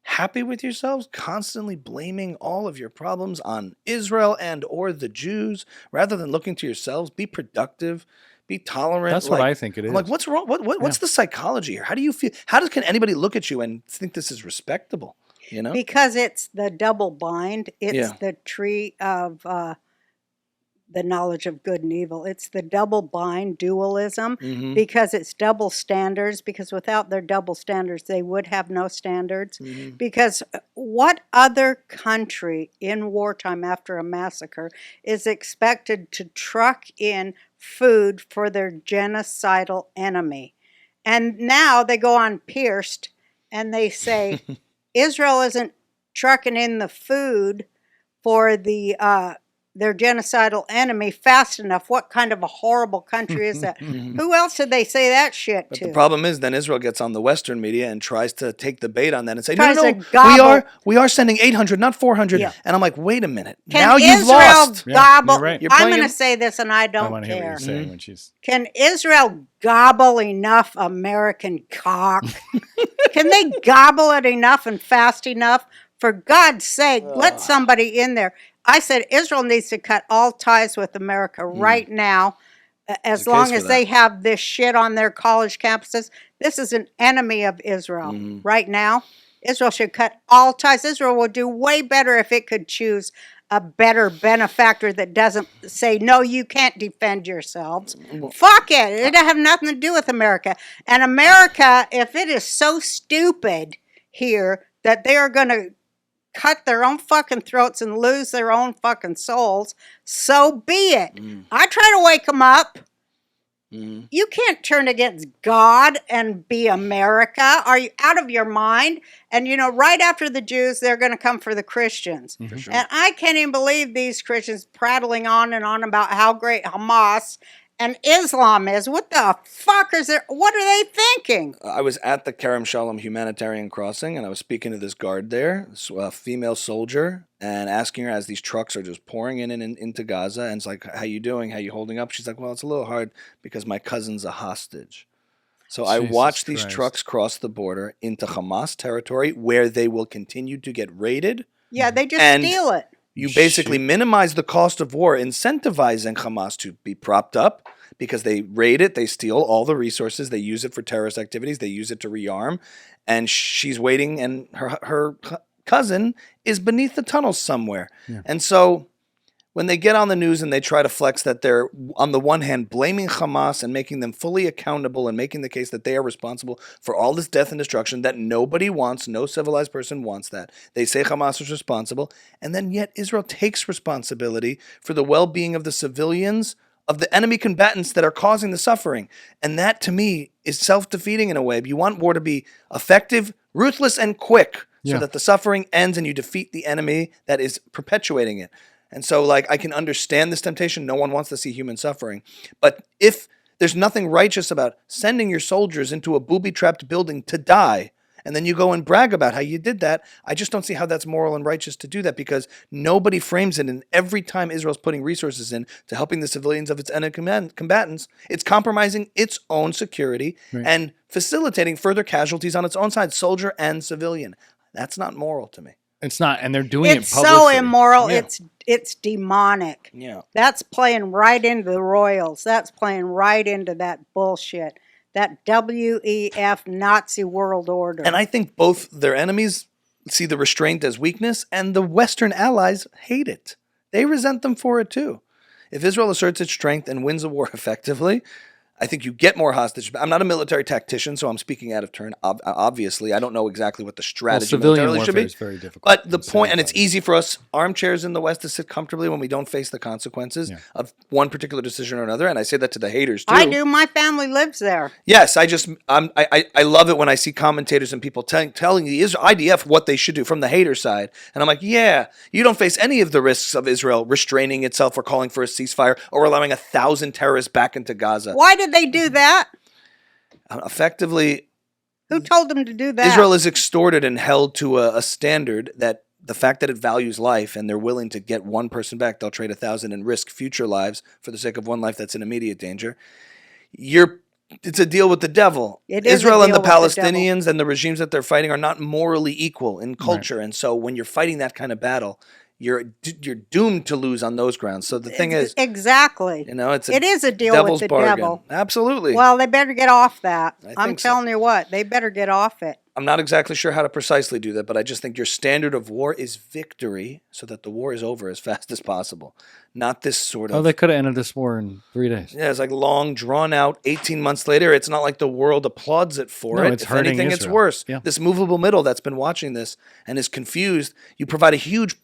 happy with yourselves, constantly blaming all of your problems on Israel and or the Jews, rather than looking to yourselves? Be productive, be tolerant. That's what I think it is. I'm like, what's wrong? What's the psychology here? How do you feel? Can anybody look at you and think this is respectable? You know? Because it's the double bind. It's Yeah. the tree of the knowledge of good and evil. It's the double bind dualism Mm-hmm. because it's double standards, because without their double standards, they would have no standards. Mm-hmm. Because what other country in wartime after a massacre is expected to truck in food for their genocidal enemy? And now they go on Pierced and they say Israel isn't trucking in the food for their genocidal enemy fast enough. What kind of a horrible country is that? Who else did they say that shit But to? the problem is, then Israel gets on the Western media and tries to take the bait on that and say, Tries no, to gobble- we are sending 800, not 400. Yeah. And I'm like, wait a minute. Can Now you've Israel lost. Yeah, gobble? you're right. You're I'm playing going to in- say this, and I I don't want to hear what care. you're saying when she's. Can Israel gobble enough American cock? Can they gobble it enough and fast enough? For God's sake, let somebody in there. I said Israel needs to cut all ties with America right now, as There's a long case as for they that. have this shit on their college campuses. This is an enemy of Israel right now. Israel should cut all ties. Israel would do way better if it could choose a better benefactor that doesn't say, no, you can't defend yourselves. Fuck it. It have nothing to do with America. And America, if it is so stupid here that they are going to cut their own fucking throats and lose their own fucking souls, so be it. I try to wake them up. You can't turn against God and be America. Are you out of your mind? And you know, right after the Jews, they're going to come for the Christians. And I can't even believe these Christians prattling on and on about how great Hamas and Islam is. What the fuck is there? What are they thinking? I was at the Kerem Shalom humanitarian crossing, and I was speaking to this guard there, a female soldier, and asking her as these trucks are just pouring in and into Gaza, and it's like, how you doing? How you holding up? She's like, well, it's a little hard because my cousin's a hostage. So I Jesus watched these Christ. trucks cross the border into Hamas territory where they will continue to get raided. Yeah, they just And- steal it. You basically minimize the cost of war, incentivizing Hamas to be propped up because they raid it, they steal all the resources, they use it for terrorist activities, they use it to rearm, and she's waiting, and her cousin is beneath the tunnels somewhere. Yeah. And so when they get on the news and they try to flex that they're, on the one hand, blaming Hamas and making them fully accountable and making the case that they are responsible for all this death and destruction that nobody wants, no civilized person wants that. They say Hamas is responsible, and then yet Israel takes responsibility for the well-being of the civilians, of the enemy combatants that are causing the suffering. And that, to me, is self-defeating in a way. You want war to be effective, ruthless, and quick so Yeah. that the suffering ends and you defeat the enemy that is perpetuating it. And so, like, I can understand this temptation. No one wants to see human suffering. But if there's nothing righteous about sending your soldiers into a booby-trapped building to die, and then you go and brag about how you did that, I just don't see how that's moral and righteous to do that, because nobody frames it. And every time Israel's putting resources in to helping the civilians of its enemy combatants, it's compromising its own security and facilitating further casualties on its own side, soldier and civilian. That's not moral to me. It's not, and they're doing It's it publicly. so immoral. Yeah. It's demonic. Yeah. That's playing right into the royals. That's playing right into that bullshit. That WEF Nazi world order. And I think both their enemies see the restraint as weakness, and the Western allies hate it. They resent them for it too. If Israel asserts its strength and wins the war effectively, I think you get more hostages. I'm not a military tactician, so I'm speaking out of turn. Obviously, I don't know exactly what the Well, strategy civilian militarily should warfare be. is very difficult. But the in some point, and it's places. easy for us armchairs in the West to sit comfortably when we don't face the consequences of one particular decision or another. And I say that to the haters too. I do. My family lives there. Yes, I love it when I see commentators and people telling the IDF what they should do from the hater side. And I'm like, yeah, you don't face any of the risks of Israel restraining itself or calling for a ceasefire or allowing 1,000 terrorists back into Gaza. Why did they do that? Effectively, Who told them to do that? Israel is extorted and held to a standard that the fact that it values life and they're willing to get one person back, they'll trade 1,000 and risk future lives for the sake of one life that's in immediate danger. It's a deal with the devil. It is a Israel and the deal with the devil. Palestinians and the regimes that they're fighting are not morally equal in culture. And so when you're fighting that kind of battle, you're doomed to lose on those grounds. So the thing is, exactly. it is a deal devil's with the bargain. devil. Absolutely. Well, they better get off that. I'm think so. telling you what, they better get off it. I'm not exactly sure how to precisely do that, but I just think your standard of war is victory, so that the war is over as fast as possible. Not this sort of. Oh, they could have ended this war in 3 days. Yeah, it's like long, drawn out. 18 months later, it's not like the world applauds it for No, it. it's If hurting anything, it's Israel. worse. Yeah. This movable middle that's been watching this and is confused, you provide a huge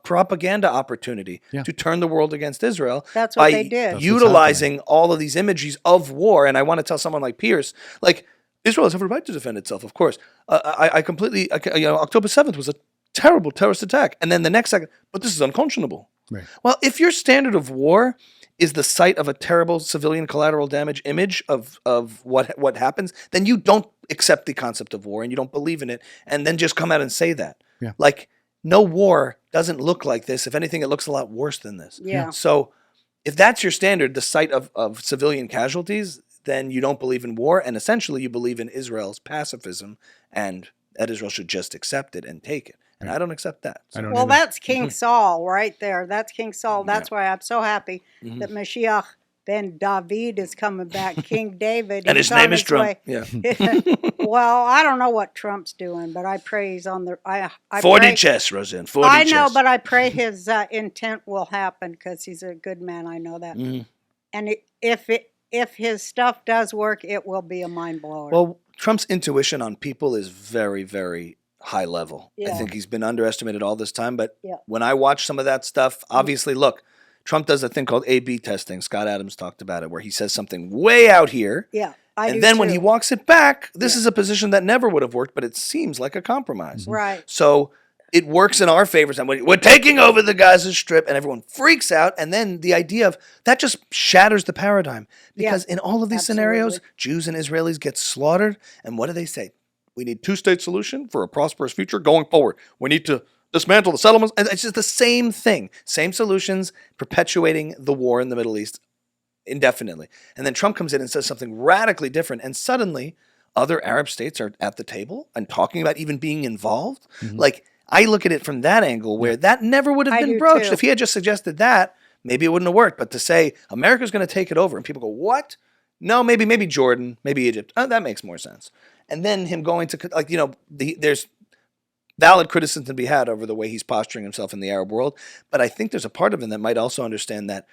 propaganda opportunity to turn the world against Israel. That's what by they did. That's utilizing all of these images of war. And I want to tell someone like Pierce, like, Israel has every right to defend itself, of course. I completely, October 7th was a terrible terrorist attack. And then the next second, but this is unconscionable. Right. Well, if your standard of war is the sight of a terrible civilian collateral damage image of what happens, then you don't accept the concept of war and you don't believe in it, and then just come out and say that. Yeah. Like, no war doesn't look like this. If anything, it looks a lot worse than this. Yeah. So if that's your standard, the sight of civilian casualties, then you don't believe in war, and essentially you believe in Israel's pacifism and that Israel should just accept it and take it. And I don't accept that. So. I don't Well, either. that's King Saul right there. That's King Saul. That's why I'm so happy that Mashiach ben David is coming back. King David. And he's his name on is Trump. way. Yeah. Well, I don't know what Trump's doing, but I pray he's on the. I 40 pray, chess, Roseanne. 40 I chess. know, but I pray his intent will happen because he's a good man. I know that. And if his stuff does work, it will be a mind blower. Well, Trump's intuition on people is very, very high level. I Yeah. think he's been underestimated all this time. But Yeah. when I watch some of that stuff, obviously, look, Trump does a thing called A/B testing. Scott Adams talked about it, where he says something way out here. Yeah. I do And then when too. he walks it back, this is a position that never would have worked, but it seems like a compromise. Right. So it works in our favor. We're taking over the Gaza Strip, and everyone freaks out. And then the idea of that just shatters the paradigm. Because in all of these scenarios, absolutely. Jews and Israelis get slaughtered. And what do they say? We need two-state solution for a prosperous future going forward. We need to dismantle the settlements. And it's just the same thing. Same solutions, perpetuating the war in the Middle East indefinitely. And then Trump comes in and says something radically different. And suddenly, other Arab states are at the table and talking about even being involved. Like, I look at it from that angle where that never would have I been do broached. too. If he had just suggested that, maybe it wouldn't have worked. But to say America's going to take it over and people go, what? No, maybe Jordan, maybe Egypt. Oh, that makes more sense. And then him going to, like, there's valid criticism to be had over the way he's posturing himself in the Arab world. But I think there's a part of him that might also understand that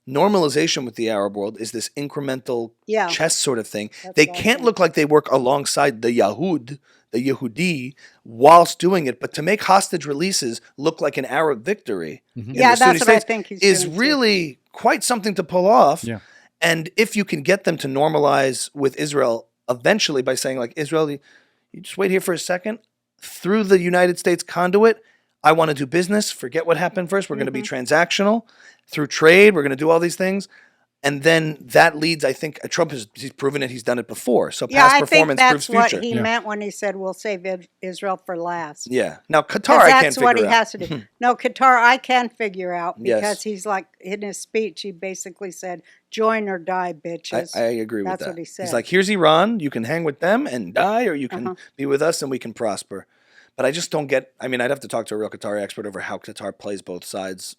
normalization with the Arab world is this incremental Yeah. chess sort of thing. That's They what I can't think. look like they work alongside the Yehudi, whilst doing it. But to make hostage releases look like an Arab victory in Yeah, the Sunni that's what I states think he's is doing, too. really quite something to pull off. Yeah. And if you can get them to normalize with Israel eventually by saying, like, Israel, you just wait here for a second. Through the United States conduit, I want to do business. Forget what happened first. We're going to be transactional. Through trade, we're going to do all these things. And then that leads, I think, Trump he's proven it. He's done it before. So Yeah, past I think performance that's proves what future. he meant when he said we'll save Israel for last. Yeah. Now, Qatar, 'Cause I can't that's figure what he out. has to do. No, Qatar, I can figure out Yes. because he's like, in his speech, he basically said, join or die, bitches. I agree with That's that. what he said. He's like, here's Iran. You can hang with them and die, or you can be with us and we can prosper. But I just don't get, I mean, I'd have to talk to a real Qatari expert over how Qatar plays both sides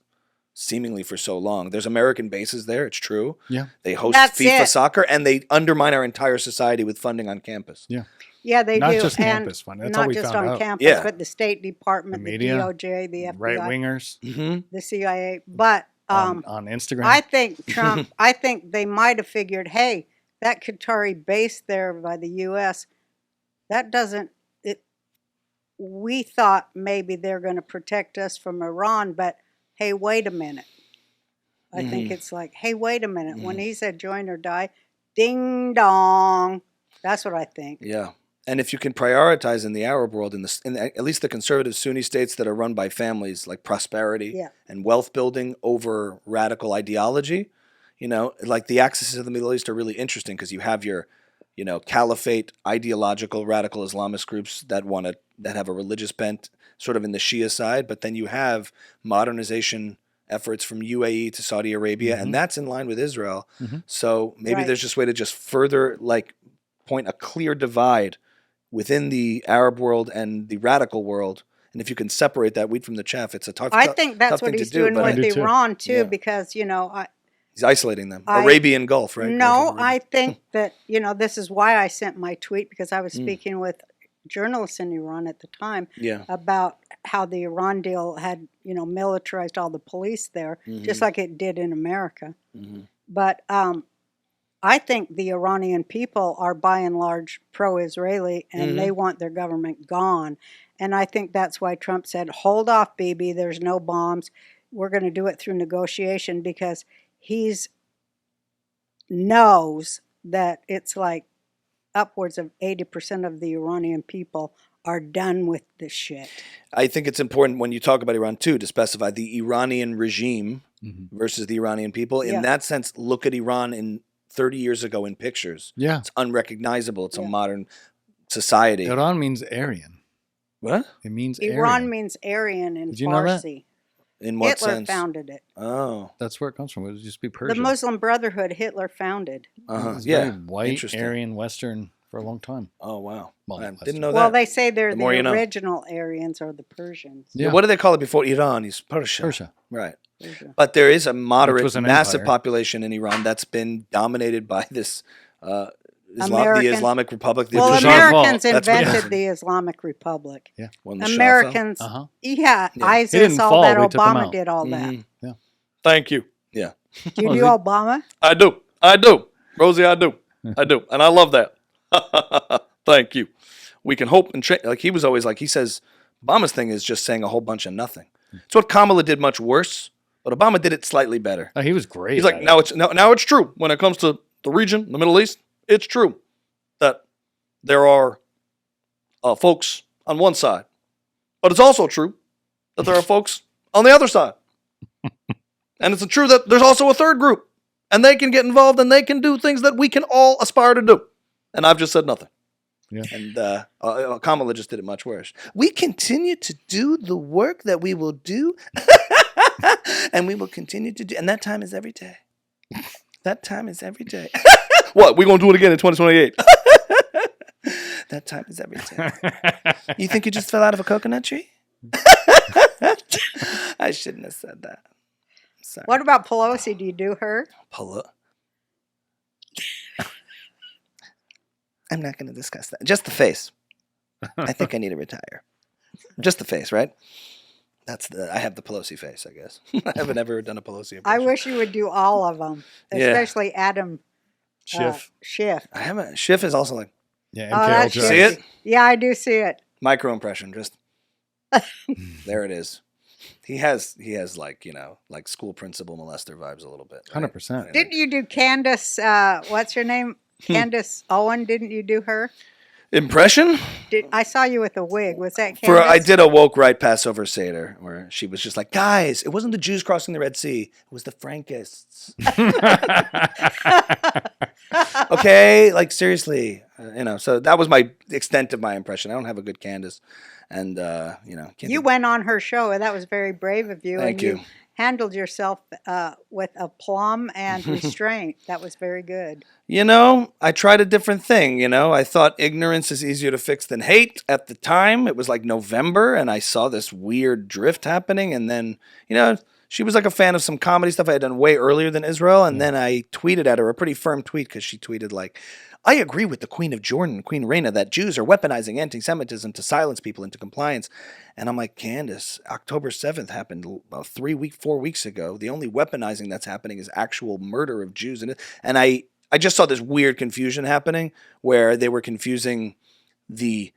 seemingly for so long. There's American bases there, it's true. Yeah. They host That's FIFA it. soccer, and they undermine our entire society with funding on campus. Yeah. Yeah, they Not do. just and campus fund. That's all not we just found on out. campus, Yeah. but the State Department, The the, media, DOJ, the FBI, Right wingers the CIA. But on Instagram. I think Trump, I think they might have figured, hey, that Qatari base there by the U.S., that doesn't, we thought maybe they're going to protect us from Iran, but hey, wait a minute. I think it's like, hey, wait a minute. When he said join or die, ding dong. That's what I think. Yeah. And if you can prioritize in the Arab world, at least the conservative Sunni states that are run by families, like prosperity and wealth building over radical ideology, like the axes of the Middle East are really interesting because you have your, caliphate, ideological, radical Islamist groups that have a religious bent sort of in the Shia side, but then you have modernization efforts from UAE to Saudi Arabia, and that's in line with Israel. So maybe Right. there's just a way to just further point a clear divide within the Arab world and the radical world And if you can separate that wheat from the chaff, it's a tough. I think that's tough what thing he's to do, doing but with I do too. Iran too, Yeah. because he's isolating them. I- Arabian Gulf, right? no, Gulf of I think that this is why I sent my tweet, because I was Mm. speaking with journalists in Iran at the time Yeah. about how the Iran deal had militarized all the police there, just like it did in America. But I think the Iranian people are by and large pro-Israeli, and they want their government gone. And I think that's why Trump said, hold off, Bibi, there's no bombs. We're going to do it through negotiation, because he's knows that it's like upwards of 80% of the Iranian people are done with this shit. I think it's important when you talk about Iran too to specify the Iranian regime versus the Iranian people. In Yeah. that sense, look at Iran in 30 years ago in pictures. Yeah. It's unrecognizable. It's a Yeah. modern society. Iran means Aryan. What? It means Iran Aryan. means Aryan in Did you know that? Farsi. In what Hitler sense? founded it. Oh. That's where it comes from. It would just be The Persian. Muslim Brotherhood Hitler founded. Uh-huh. It's Yeah. very white, Interesting. Aryan, Western for a long time. Oh, wow. Well, I Western. didn't know Well, that. they say they're The the, more you know. original Aryans or the Persians. Yeah. What do they call it before Iran? He's Persia. Persia. Right. Persia. But there is a moderate, was an massive empire. population in Iran that's been dominated by this the American- Islamic Republic. The Well, It's regime. our fault. Americans That's what invented happened. the Islamic Republic. When the Shah fell. Americans, Uh-huh. yeah, Yeah. ISIS, He didn't all fall, that. we took him Obama out. did all that. Mhm. Yeah. Thank you. Yeah. Do you Well, do they- Obama? I do. Rosie, I do. And I love that. Thank you. We can hope and change. Like he was always like, he says, Obama's thing is just saying a whole bunch of nothing. It's what Kamala did much worse, but Obama did it slightly better. Oh, he was great. He's like, at it. now it's true. When it comes to the region, the Middle East, it's true that there are folks on one side. But it's also true that there are folks on the other side. And it's true that there's also a third group. And they can get involved and they can do things that we can all aspire to do. And I've just said nothing. Yeah. And Kamala just did it much worse. We continue to do the work that we will do. And we will continue to do. And that time is every day. That time is every day. What? We're going to do it again in 2028. That time is every day. You think you just fell out of a coconut tree? I shouldn't have said that. Sorry. What about Pelosi? Do you do her? I'm not going to discuss that. Just the face. I think I need to retire. Just the face, right? I have the Pelosi face, I guess. I haven't ever done a Pelosi I impression. wish you would do all of them, Yeah. especially Adam Schiff. Schiff. I haven't. Schiff is also like Yeah, Oh, MK that's Ultra. See it? Yeah, I do see it. micro impression. Just there it is. He has like like school principal molester vibes a little bit. right? 100%. Didn't you do Candace? What's her name? Candace Owen. Didn't you do her? Impression? I saw you with a wig. Was that Candace? For I did a woke right Passover Seder where she was just like, guys, it wasn't the Jews crossing the Red Sea, it was the Frankists. Okay, like seriously, So that was my extent of my impression. I don't have a good Candace, and can't You think- went on her show, and that was very brave of you. Thank and you. handled yourself with aplomb and restraint. That was very good. I tried a different thing. I thought ignorance is easier to fix than hate. At the time, it was like November, and I saw this weird drift happening. And then, she was like a fan of some comedy stuff I had done way earlier than Israel. And then I tweeted at her a pretty firm tweet because she tweeted like, I agree with the Queen of Jordan, Queen Reina, that Jews are weaponizing anti-Semitism to silence people into compliance. And I'm like, Candace, October 7th happened about 4 weeks ago. The only weaponizing that's happening is actual murder of Jews. And I just saw this weird confusion happening where they were confusing the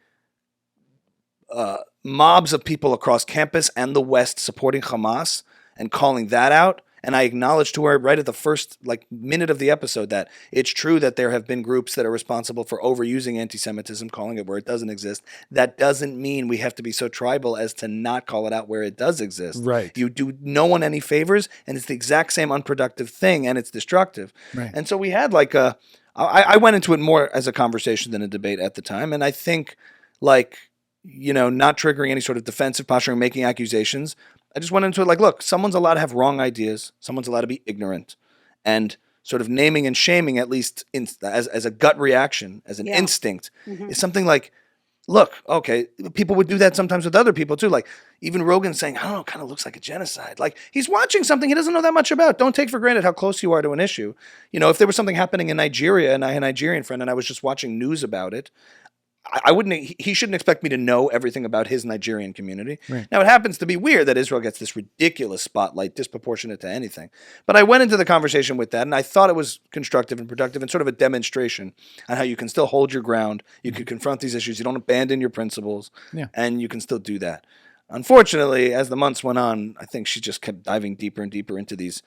mobs of people across campus and the West supporting Hamas and calling that out. And I acknowledged to her right at the first minute of the episode that it's true that there have been groups that are responsible for overusing anti-Semitism, calling it where it doesn't exist. That doesn't mean we have to be so tribal as to not call it out where it does exist. Right. You do no one any favors, and it's the exact same unproductive thing, and it's destructive. Right. And so we had I went into it more as a conversation than a debate at the time, and I think not triggering any sort of defensive posturing, making accusations. I just went into it like, look, someone's allowed to have wrong ideas. Someone's allowed to be ignorant. And sort of naming and shaming, at least as a gut reaction, as an Yeah. instinct, Mhm. is something like look, okay, people would do that sometimes with other people too. Like even Rogan saying, I don't know, kind of looks like a genocide. Like he's watching something he doesn't know that much about. Don't take for granted how close you are to an issue. You know, if there was something happening in Nigeria and I had a Nigerian friend and I was just watching news about it, I wouldn't. He shouldn't expect me to know everything about his Nigerian community. Right. Now, it happens to be weird that Israel gets this ridiculous spotlight, disproportionate to anything. But I went into the conversation with that, and I thought it was constructive and productive and sort of a demonstration on how you can still hold your ground. You can confront these issues. You don't abandon your principles, and you can still do that. Unfortunately, as the months went on, I think she just kept diving deeper and deeper into these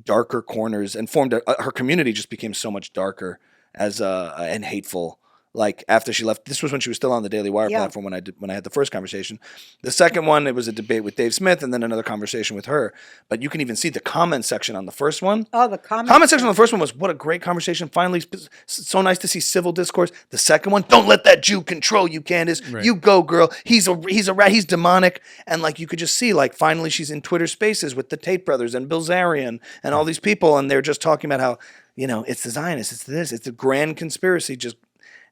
darker corners and her community just became so much darker and hateful. Like after she left, this was when she was still on the Daily Wire platform when I had the first conversation. The second one, it was a debate with Dave Smith and then another conversation with her. But you can even see the comment section on the first one. Oh, the comment section on the first one was, what a great conversation. Finally, so nice to see civil discourse. The second one, don't let that Jew control you, Candace. Right. You go, girl. He's a rat. He's demonic. And like you could just see, like finally she's in Twitter Spaces with the Tate brothers and Bilzerian and all these people, and they're just talking about how, you know, it's the Zionists, it's this, it's the grand conspiracy.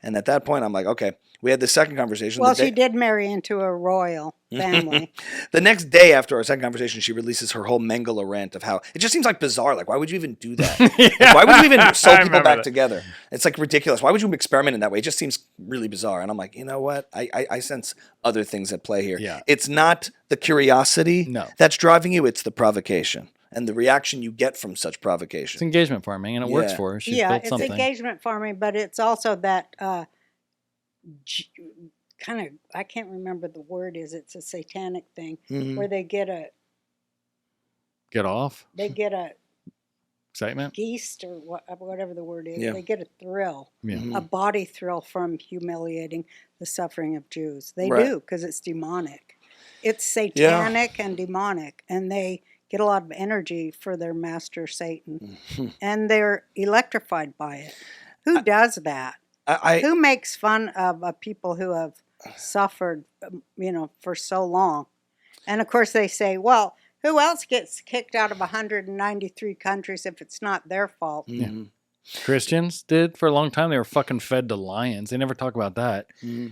And at that point, I'm like, okay, we had the second conversation. Well, she did marry into a royal family. The next day after our second conversation, she releases her whole Mengele rant of how it just seems like bizarre. Like, why would you even do that? Like, why would you even sew people back together? It's like ridiculous. Why would you experiment in that way? It just seems really bizarre. And I'm like, you know what? I sense other things at play here. Yeah. It's not the curiosity that's driving you. It's the provocation. And the reaction you get from such provocation. It's engagement farming, and it works for her. She's built something. It's engagement farming, but it's also that kind of, I can't remember the word is. It's a satanic thing where they get a... Get off? They get a... Excitement? Geist or whatever the word is. Yeah. They get a thrill, a body thrill from humiliating the suffering of Jews. They do, because it's demonic. It's satanic and demonic, and they... get a lot of energy for their master Satan, and they're electrified by it. Who does that? Who makes fun of people who have suffered, for so long? And of course they say, well, who else gets kicked out of 193 countries if it's not their fault? Christians did for a long time. They were fucking fed to lions. They never talk about that.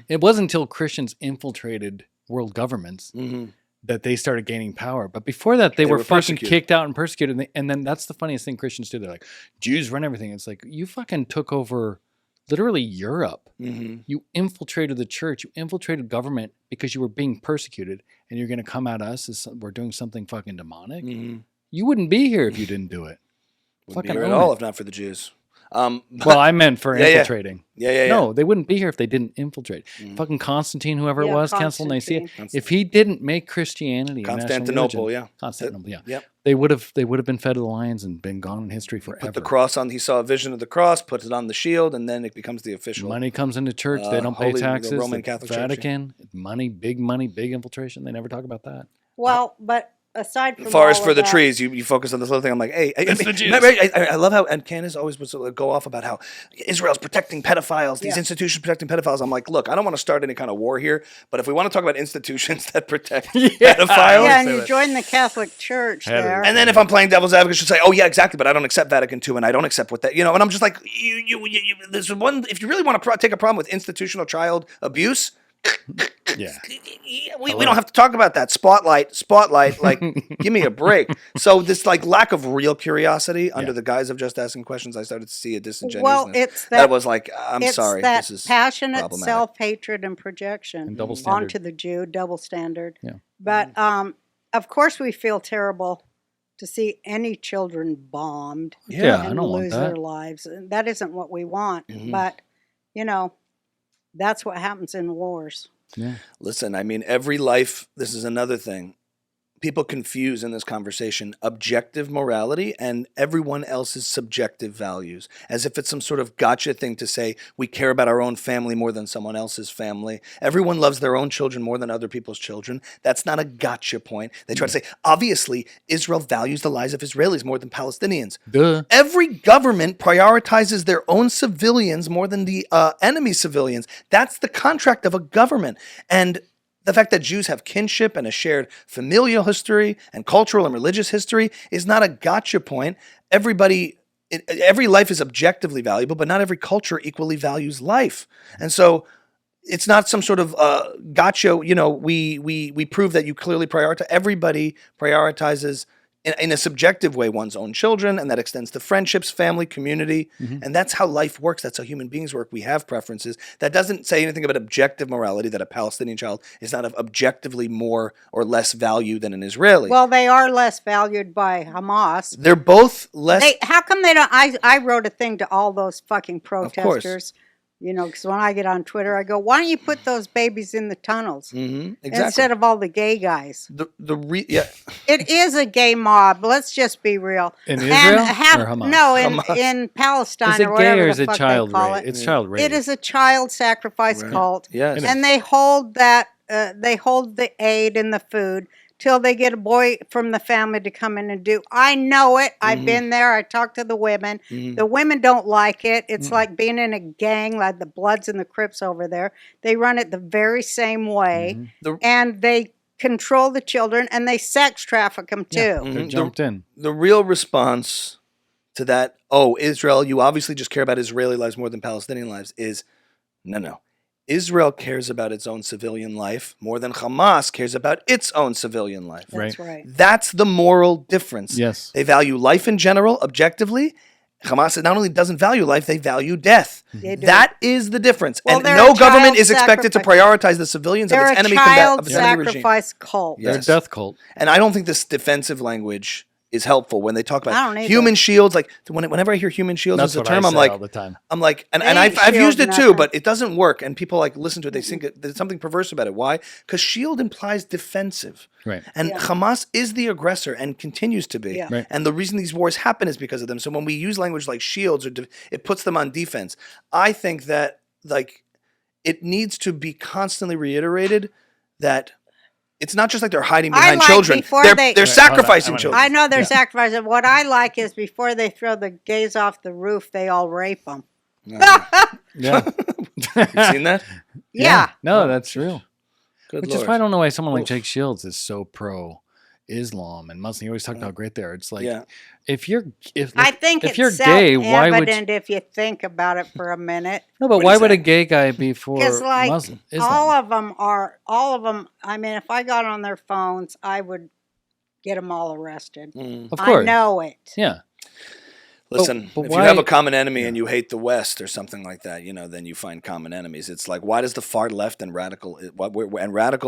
It wasn't until Christians infiltrated world governments that they started gaining power. But before that, they were fucking kicked out and persecuted. And then that's the funniest thing Christians do. They're like, Jews run everything. It's like, you fucking took over literally Europe. You infiltrated the church. You infiltrated government because you were being persecuted. And you're going to come at us as we're doing something fucking demonic? You wouldn't be here if you didn't do it. Wouldn't be here at all if not for the Jews. Well, I meant for infiltrating. Yeah. No, they wouldn't be here if they didn't infiltrate. Fucking Constantine, whoever it was, Council of Nicaea. If he didn't make Christianity Constantinople, Constantinople, they would have been fed to the lions and been gone in history forever. Put the cross on. He saw a vision of the cross, put it on the shield, and then it becomes the official. Money comes into church. They don't pay taxes. The Roman Catholic Vatican, money, big infiltration. They never talk about that. Well, but aside from forest for the trees, you focus on this little thing. I'm like, hey, I love how, and Candace always would go off about how Israel's protecting pedophiles, these institutions protecting pedophiles. I'm like, look, I don't want to start any kind of war here, but if we want to talk about institutions that protect pedophiles, and you join the Catholic Church there, and then if I'm playing devil's advocate, she'll say, oh yeah, exactly, but I don't accept Vatican II, and I don't accept what that, and I'm just like, there's one. If you really want to take a problem with institutional child abuse. We don't have to talk about that. Spotlight, like, give me a break. So this like lack of real curiosity under the guise of just asking questions, I started to see a disingenuousness. Well, it's that was like, I'm sorry, that this is passionate self-hatred and projection onto the Jew, double standard. Yeah. But of course we feel terrible to see any children bombed and lose their lives. That isn't what we want. But that's what happens in wars. Yeah. Listen, I mean, every life, this is another thing. People confuse in this conversation objective morality and everyone else's subjective values, as if it's some sort of gotcha thing to say we care about our own family more than someone else's family. Everyone loves their own children more than other people's children. That's not a gotcha point. They try to say, obviously, Israel values the lives of Israelis more than Palestinians. Duh. Every government prioritizes their own civilians more than the enemy civilians. That's the contract of a government. And the fact that Jews have kinship and a shared familial history and cultural and religious history is not a gotcha point. Every life is objectively valuable, but not every culture equally values life. And so it's not some sort of gotcha. We prove that you clearly prioritize. Everybody prioritizes in a subjective way one's own children, and that extends to friendships, family, community, and that's how life works. That's how human beings work. We have preferences. That doesn't say anything about objective morality. That a Palestinian child is not of objectively more or less value than an Israeli. Well, they are less valued by Hamas. They're both less. How come they don't? I wrote a thing to all those fucking protesters. Because when I get on Twitter, I go, "Why don't you put those babies in the tunnels Exactly. instead of all the gay guys?" It is a gay mob. Let's just be real. In Israel or Hamas? No, Hamas. in Palestine Is it or gay whatever or the is it fuck child they call rape? it. It's child rape. It is a child sacrifice cult. Yes. And they hold that. They hold the aid and the food till they get a boy from the family to come in and do. I know it. I've been there. I talked to the women. The women don't like it. It's like being in a gang, like the Bloods and the Crips over there. They run it the very same way, and they control the children, and they sex traffic them too. They're jumped in. The real response to that, Israel, you obviously just care about Israeli lives more than Palestinian lives, is no. Israel cares about its own civilian life more than Hamas cares about its own civilian life. That's right. That's the moral difference. Yes. They value life in general, objectively. Hamas not only doesn't value life, they value death. They do. That is the difference. Well, and they're no a government child is expected to prioritize the civilians of They're its a enemy child of its enemy regime. sacrifice cult. Yeah. They're a death cult. And I don't think this defensive language is helpful when they talk I about don't either. human shields. Like whenever I hear human shields That's as a what term, I I'm say like, all the time. and They ain't I've used it shield too, nothing. but it doesn't work. And people like listen to it. They think there's something perverse about it. Why? Because shield implies defensive. Right. And Hamas is the aggressor and continues to be. Yeah. Right. And the reason these wars happen is because of them. So when we use language like shields, it puts them on defense. I think that it needs to be constantly reiterated that it's not just like they're hiding behind children. They're sacrificing children. I know they're sacrificing. What I like is before they throw the gays off the roof, they all rape them. Yeah. You've seen that? Yeah. No, that's real. Good Which Lord. is why I don't know why someone like Jake Shields is so pro Islam and Muslim. You always talk about how great they are. It's like if I think if it's you're gay, why would self-evident if you think about it for a minute. no? But why would a gay guy be for Because like Muslim? Islam? all of them. I mean, if I got on their phones, I would get them all arrested. Of course. I know it. Yeah. Listen, but if why- you have a common enemy and you hate the West or something like that, then you find common enemies. It's like, why does the far left and radical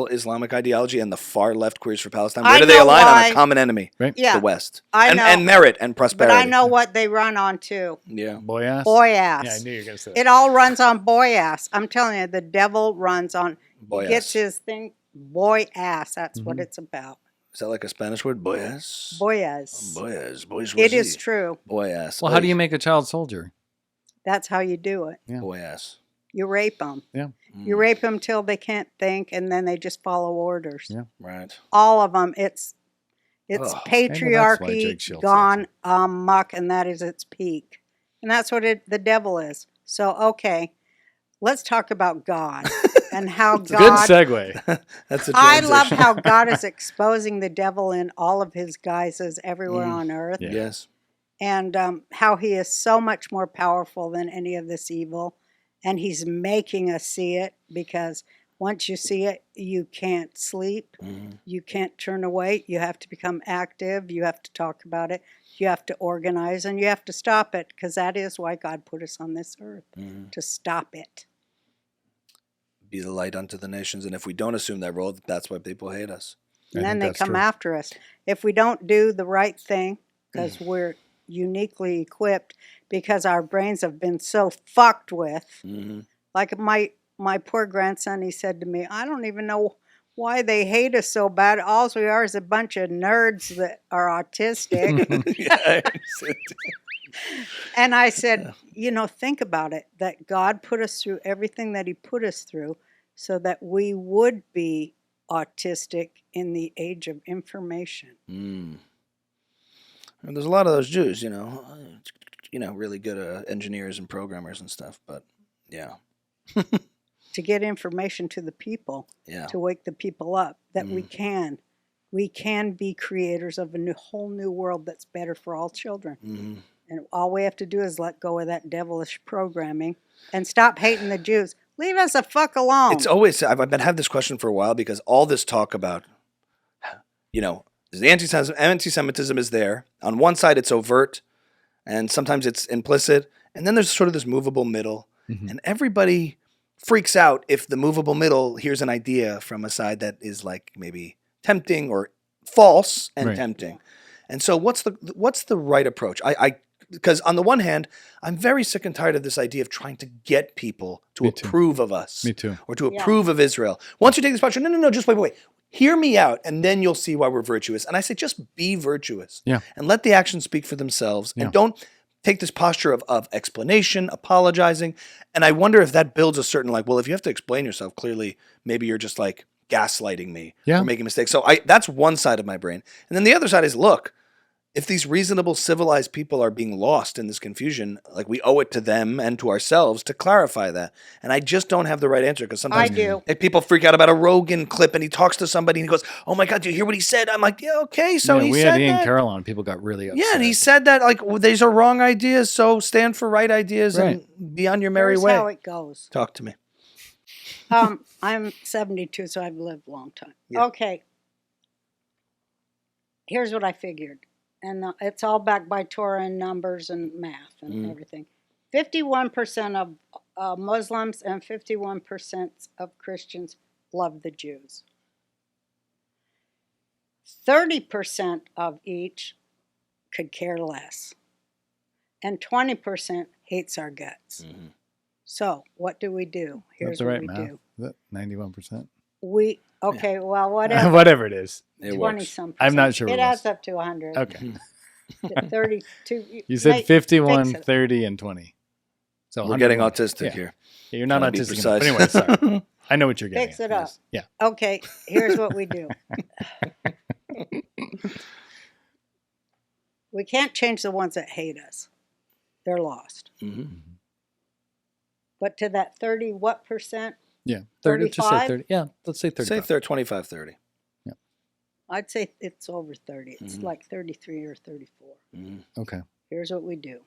Islamic ideology and the far left Queers for Palestine, where I do they know align on why. a common enemy? Right. Yeah. The West. I know. And merit and But prosperity. I know what they run on too. Yeah. Boy ass. Boy ass. Yeah, I knew you were gonna say that. It all runs on boy ass. I'm telling you, the devil runs on. Boy Gets ass. his thing. Boy ass. That's Mm-hmm. what it's about. Is that like a Spanish word? Boy ass? Boy ass. Boy ass. Boys It is true. Boy ass. Well, how do you make a child soldier? That's how you do it. Yeah. Boy ass. You rape them. Yeah. You rape them till they can't think, and then they just follow orders. Yeah. Right. All of them. It's Ugh. Maybe that's why patriarchy Jake Shields gone amok, and that is its peak. And that's what the devil is. So, okay, let's talk about God and how It's a good God. segue. That's a I transition. love how God is exposing the devil in all of his guises everywhere on earth, Yeah. Yes. and how he is so much more powerful than any of this evil. And he's making us see it, because once you see it, you can't sleep. You can't turn away. You have to become active. You have to talk about it. You have to organize, and you have to stop it, because that is why God put us on this earth, to stop it. Be the light unto the nations. And if we don't assume that role, that's why people hate us. And I then think they that's come true. after us. If we don't do the right thing, because we're uniquely equipped, because our brains have been so fucked with. Like my poor grandson, he said to me, I don't even know why they hate us so bad. All we are is a bunch of nerds that are autistic. Yeah. And I said, think about it, that God put us through everything that he put us through so that we would be autistic in the age of information. And there's a lot of those Jews, really good engineers and programmers and stuff. But yeah. To get information to the people, Yeah. to wake the people up, that we can be creators of a whole new world that's better for all children. And all we have to do is let go of that devilish programming and stop hating the Jews. Leave us the fuck alone. It's always, I've been having this question for a while because all this talk about, the anti-Semitism is there. On one side, it's overt, and sometimes it's implicit. And then there's sort of this movable middle. Mm-hmm. And everybody freaks out if the movable middle hears an idea from a side that is like maybe tempting or false and tempting. And so what's the right approach? Because on the one hand, I'm very sick and tired of this idea of trying to get people to approve of us. Me too. Or to approve of Israel. Once you take this posture, no, just wait. Hear me out, and then you'll see why we're virtuous. And I say, just be virtuous. Yeah. And let the actions speak for themselves. And don't take this posture of explanation, apologizing. And I wonder if that builds a certain, if you have to explain yourself, clearly, maybe you're just gaslighting me or making mistakes. So that's one side of my brain. And then the other side is, look, if these reasonable, civilized people are being lost in this confusion, we owe it to them and to ourselves to clarify that. And I just don't have the right answer because sometimes I do. People freak out about a Rogan clip and he talks to somebody and he goes, "Oh my God, do you hear what he said?" I'm like, "Yeah, okay." So he we said had Ian that. Carroll on. People got really upset. Yeah, and he said that these are wrong ideas, so stand for right ideas and be on your merry Here's way. how it goes. Talk to me. I'm 72, so I've lived a long time. Yeah. Okay. Here's what I figured. And it's all backed by Torah and numbers and math and everything. 51% of Muslims and 51% of Christians love the Jews. 30% of each could care less. And 20% hates our guts. Mm-hmm. So what do we do? Here's That's the what right we math. do. Is that 91%? Well, whatever. Whatever it is. It 20 works. some. I'm not sure It what adds was. up to 100. Okay. 32. You said 51, fix it. 30, and 20. So We're getting 101. autistic here. Yeah, you're not Trying to be autistic enough. precise. But anyway, sorry. I know what you're getting. Fix it at. up. Yeah. Okay, here's what we do. We can't change the ones that hate us. They're lost. Mm-hmm. But to that 30 what percent? Yeah. 30. Just say 35? 30. Yeah. Let's say 35. Say 25, 30. I'd say it's over 30. It's like 33 or 34. Mm-hmm. Okay. Here's what we do.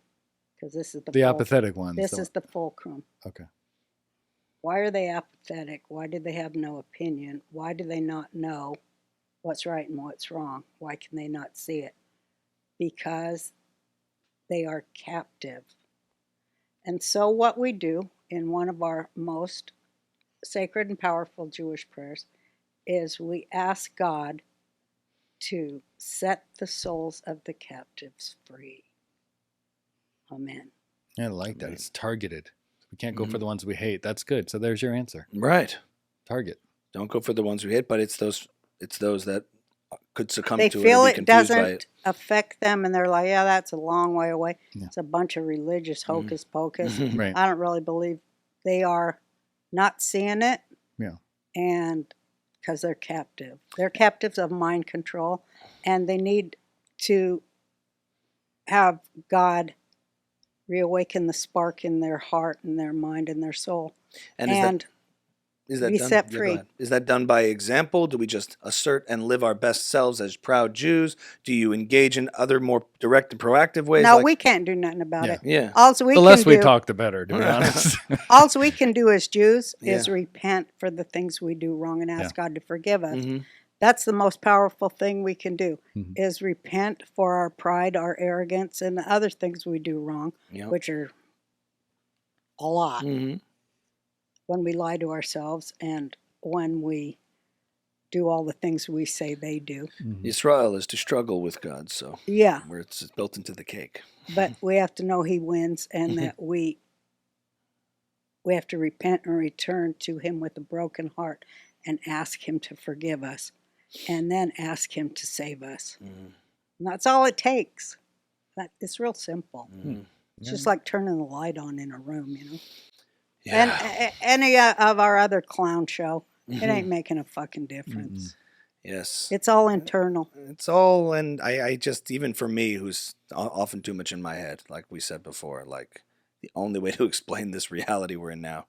Because this is The apathetic ones. This is the fulcrum. Okay. Why are they apathetic? Why do they have no opinion? Why do they not know what's right and what's wrong? Why can they not see it? Because they are captive. And so what we do in one of our most sacred and powerful Jewish prayers is we ask God to set the souls of the captives free. Amen. Yeah, I like that. It's targeted. We can't go for the ones we hate. That's good. So there's your answer. Right. Target. Don't go for the ones we hate, but it's those that could succumb They to it feel or be it confused by doesn't it. affect them, and they're like, yeah, that's a long way away. Yeah. It's a bunch of religious hocus pocus. Right. I don't really believe they are not seeing it. Yeah. And because they're captive. They're captives of mind control, and they need to have God reawaken the spark in their heart and their mind and their soul. And is that be done? set Yeah, go free. ahead. Is that done by example? Do we just assert and live our best selves as proud Jews? Do you engage in other more direct and proactive ways? No, we can't do nothing about Yeah. it. Yeah. All we The can less we do, talk, the better, to be honest. all we can do as Jews is Yeah. repent for the things we do wrong and ask God to forgive us. Mhm. That's the most powerful thing we can do, Mhm. is repent for our pride, our arrogance, and the other things we do wrong, Yeah. which are a lot. Mhm. When we lie to ourselves and when we do all the things we say they do. Israel is to struggle with God, so Yeah, where it's built into the cake. but we have to know He wins, and that we have to repent and return to Him with a broken heart and ask Him to forgive us, and then ask Him to save us. And that's all it takes. It's real simple. It's just like turning the light on in a room, you know. Yeah. And any of our other clown show, it ain't making a fucking difference. Yes. It's all internal. It's all, and I just, even for me, who's often too much in my head, like we said before, like the only way to explain this reality we're in now,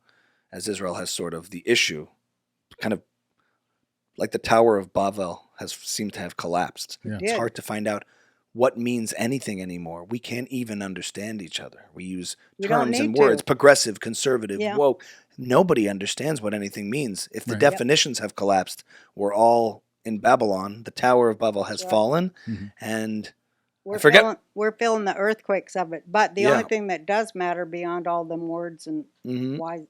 as Israel has sort of the issue, kind of like the Tower of Babel has seemed to have collapsed. Yeah. It's hard to find out what means anything anymore. We can't even understand each other. We use You don't terms and need to. words, progressive, conservative, Yeah. woke. Nobody understands what anything means. If the Right. definitions have collapsed, we're all in Babylon. The Tower of Babel has That's right. fallen, Mhm. and We're forget- we're feeling the earthquakes of it. But the Yeah. only thing that does matter beyond all them words and mhm, why,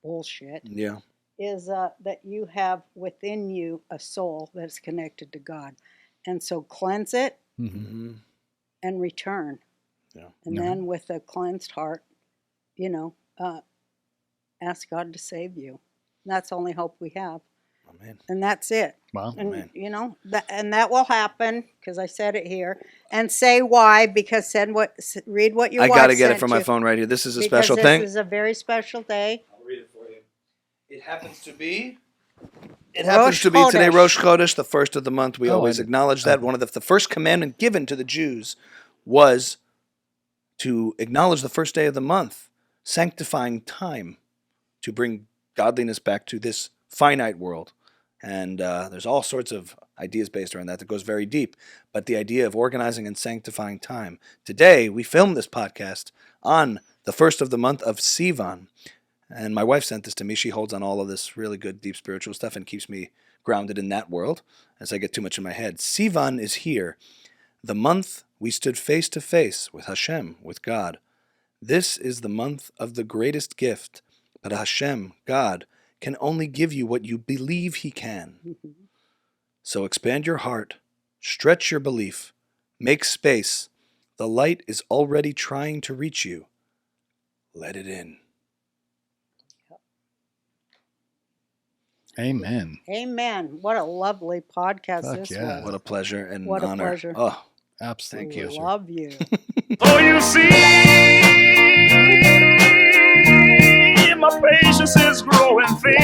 bullshit, yeah, is that you have within you a soul that's connected to God. And so cleanse it Mhm. mhm, and return. Yeah. And Yeah. then with a cleansed heart, ask God to save you. That's the only hope we have. amen. And that's it. Wow. And Amen. that will happen because I said it here. And say why, because read what your I wife got to get it sent from my you, phone right here. This is a because special thing. This is a very special day. I'll read it for you. It happens to be. It happens to be today, Chodesh. Rosh Chodesh, the first of the month. We Oh, always I- acknowledge that. okay. One of the first commandment given to the Jews was to acknowledge the first day of the month, sanctifying time to bring godliness back to this finite world. And there's all sorts of ideas based around that goes very deep. But the idea of organizing and sanctifying time. Today, we filmed this podcast on the first of the month of Sivan. And my wife sent this to me. She holds on all of this really good, deep spiritual stuff and keeps me grounded in that world as I get too much in my head. Sivan is here. The month we stood face to face with Hashem, with God. This is the month of the greatest gift. But Hashem, God, can only give you what you believe He can. So expand your heart, stretch your belief, make space. The light is already trying to reach you. Let it in. Amen. Amen. What a lovely podcast Fuck this yeah. was. What a pleasure and What a honor. pleasure. Oh, Absolutely. Thank you. Love you. Oh, you see, my patience is growing thin.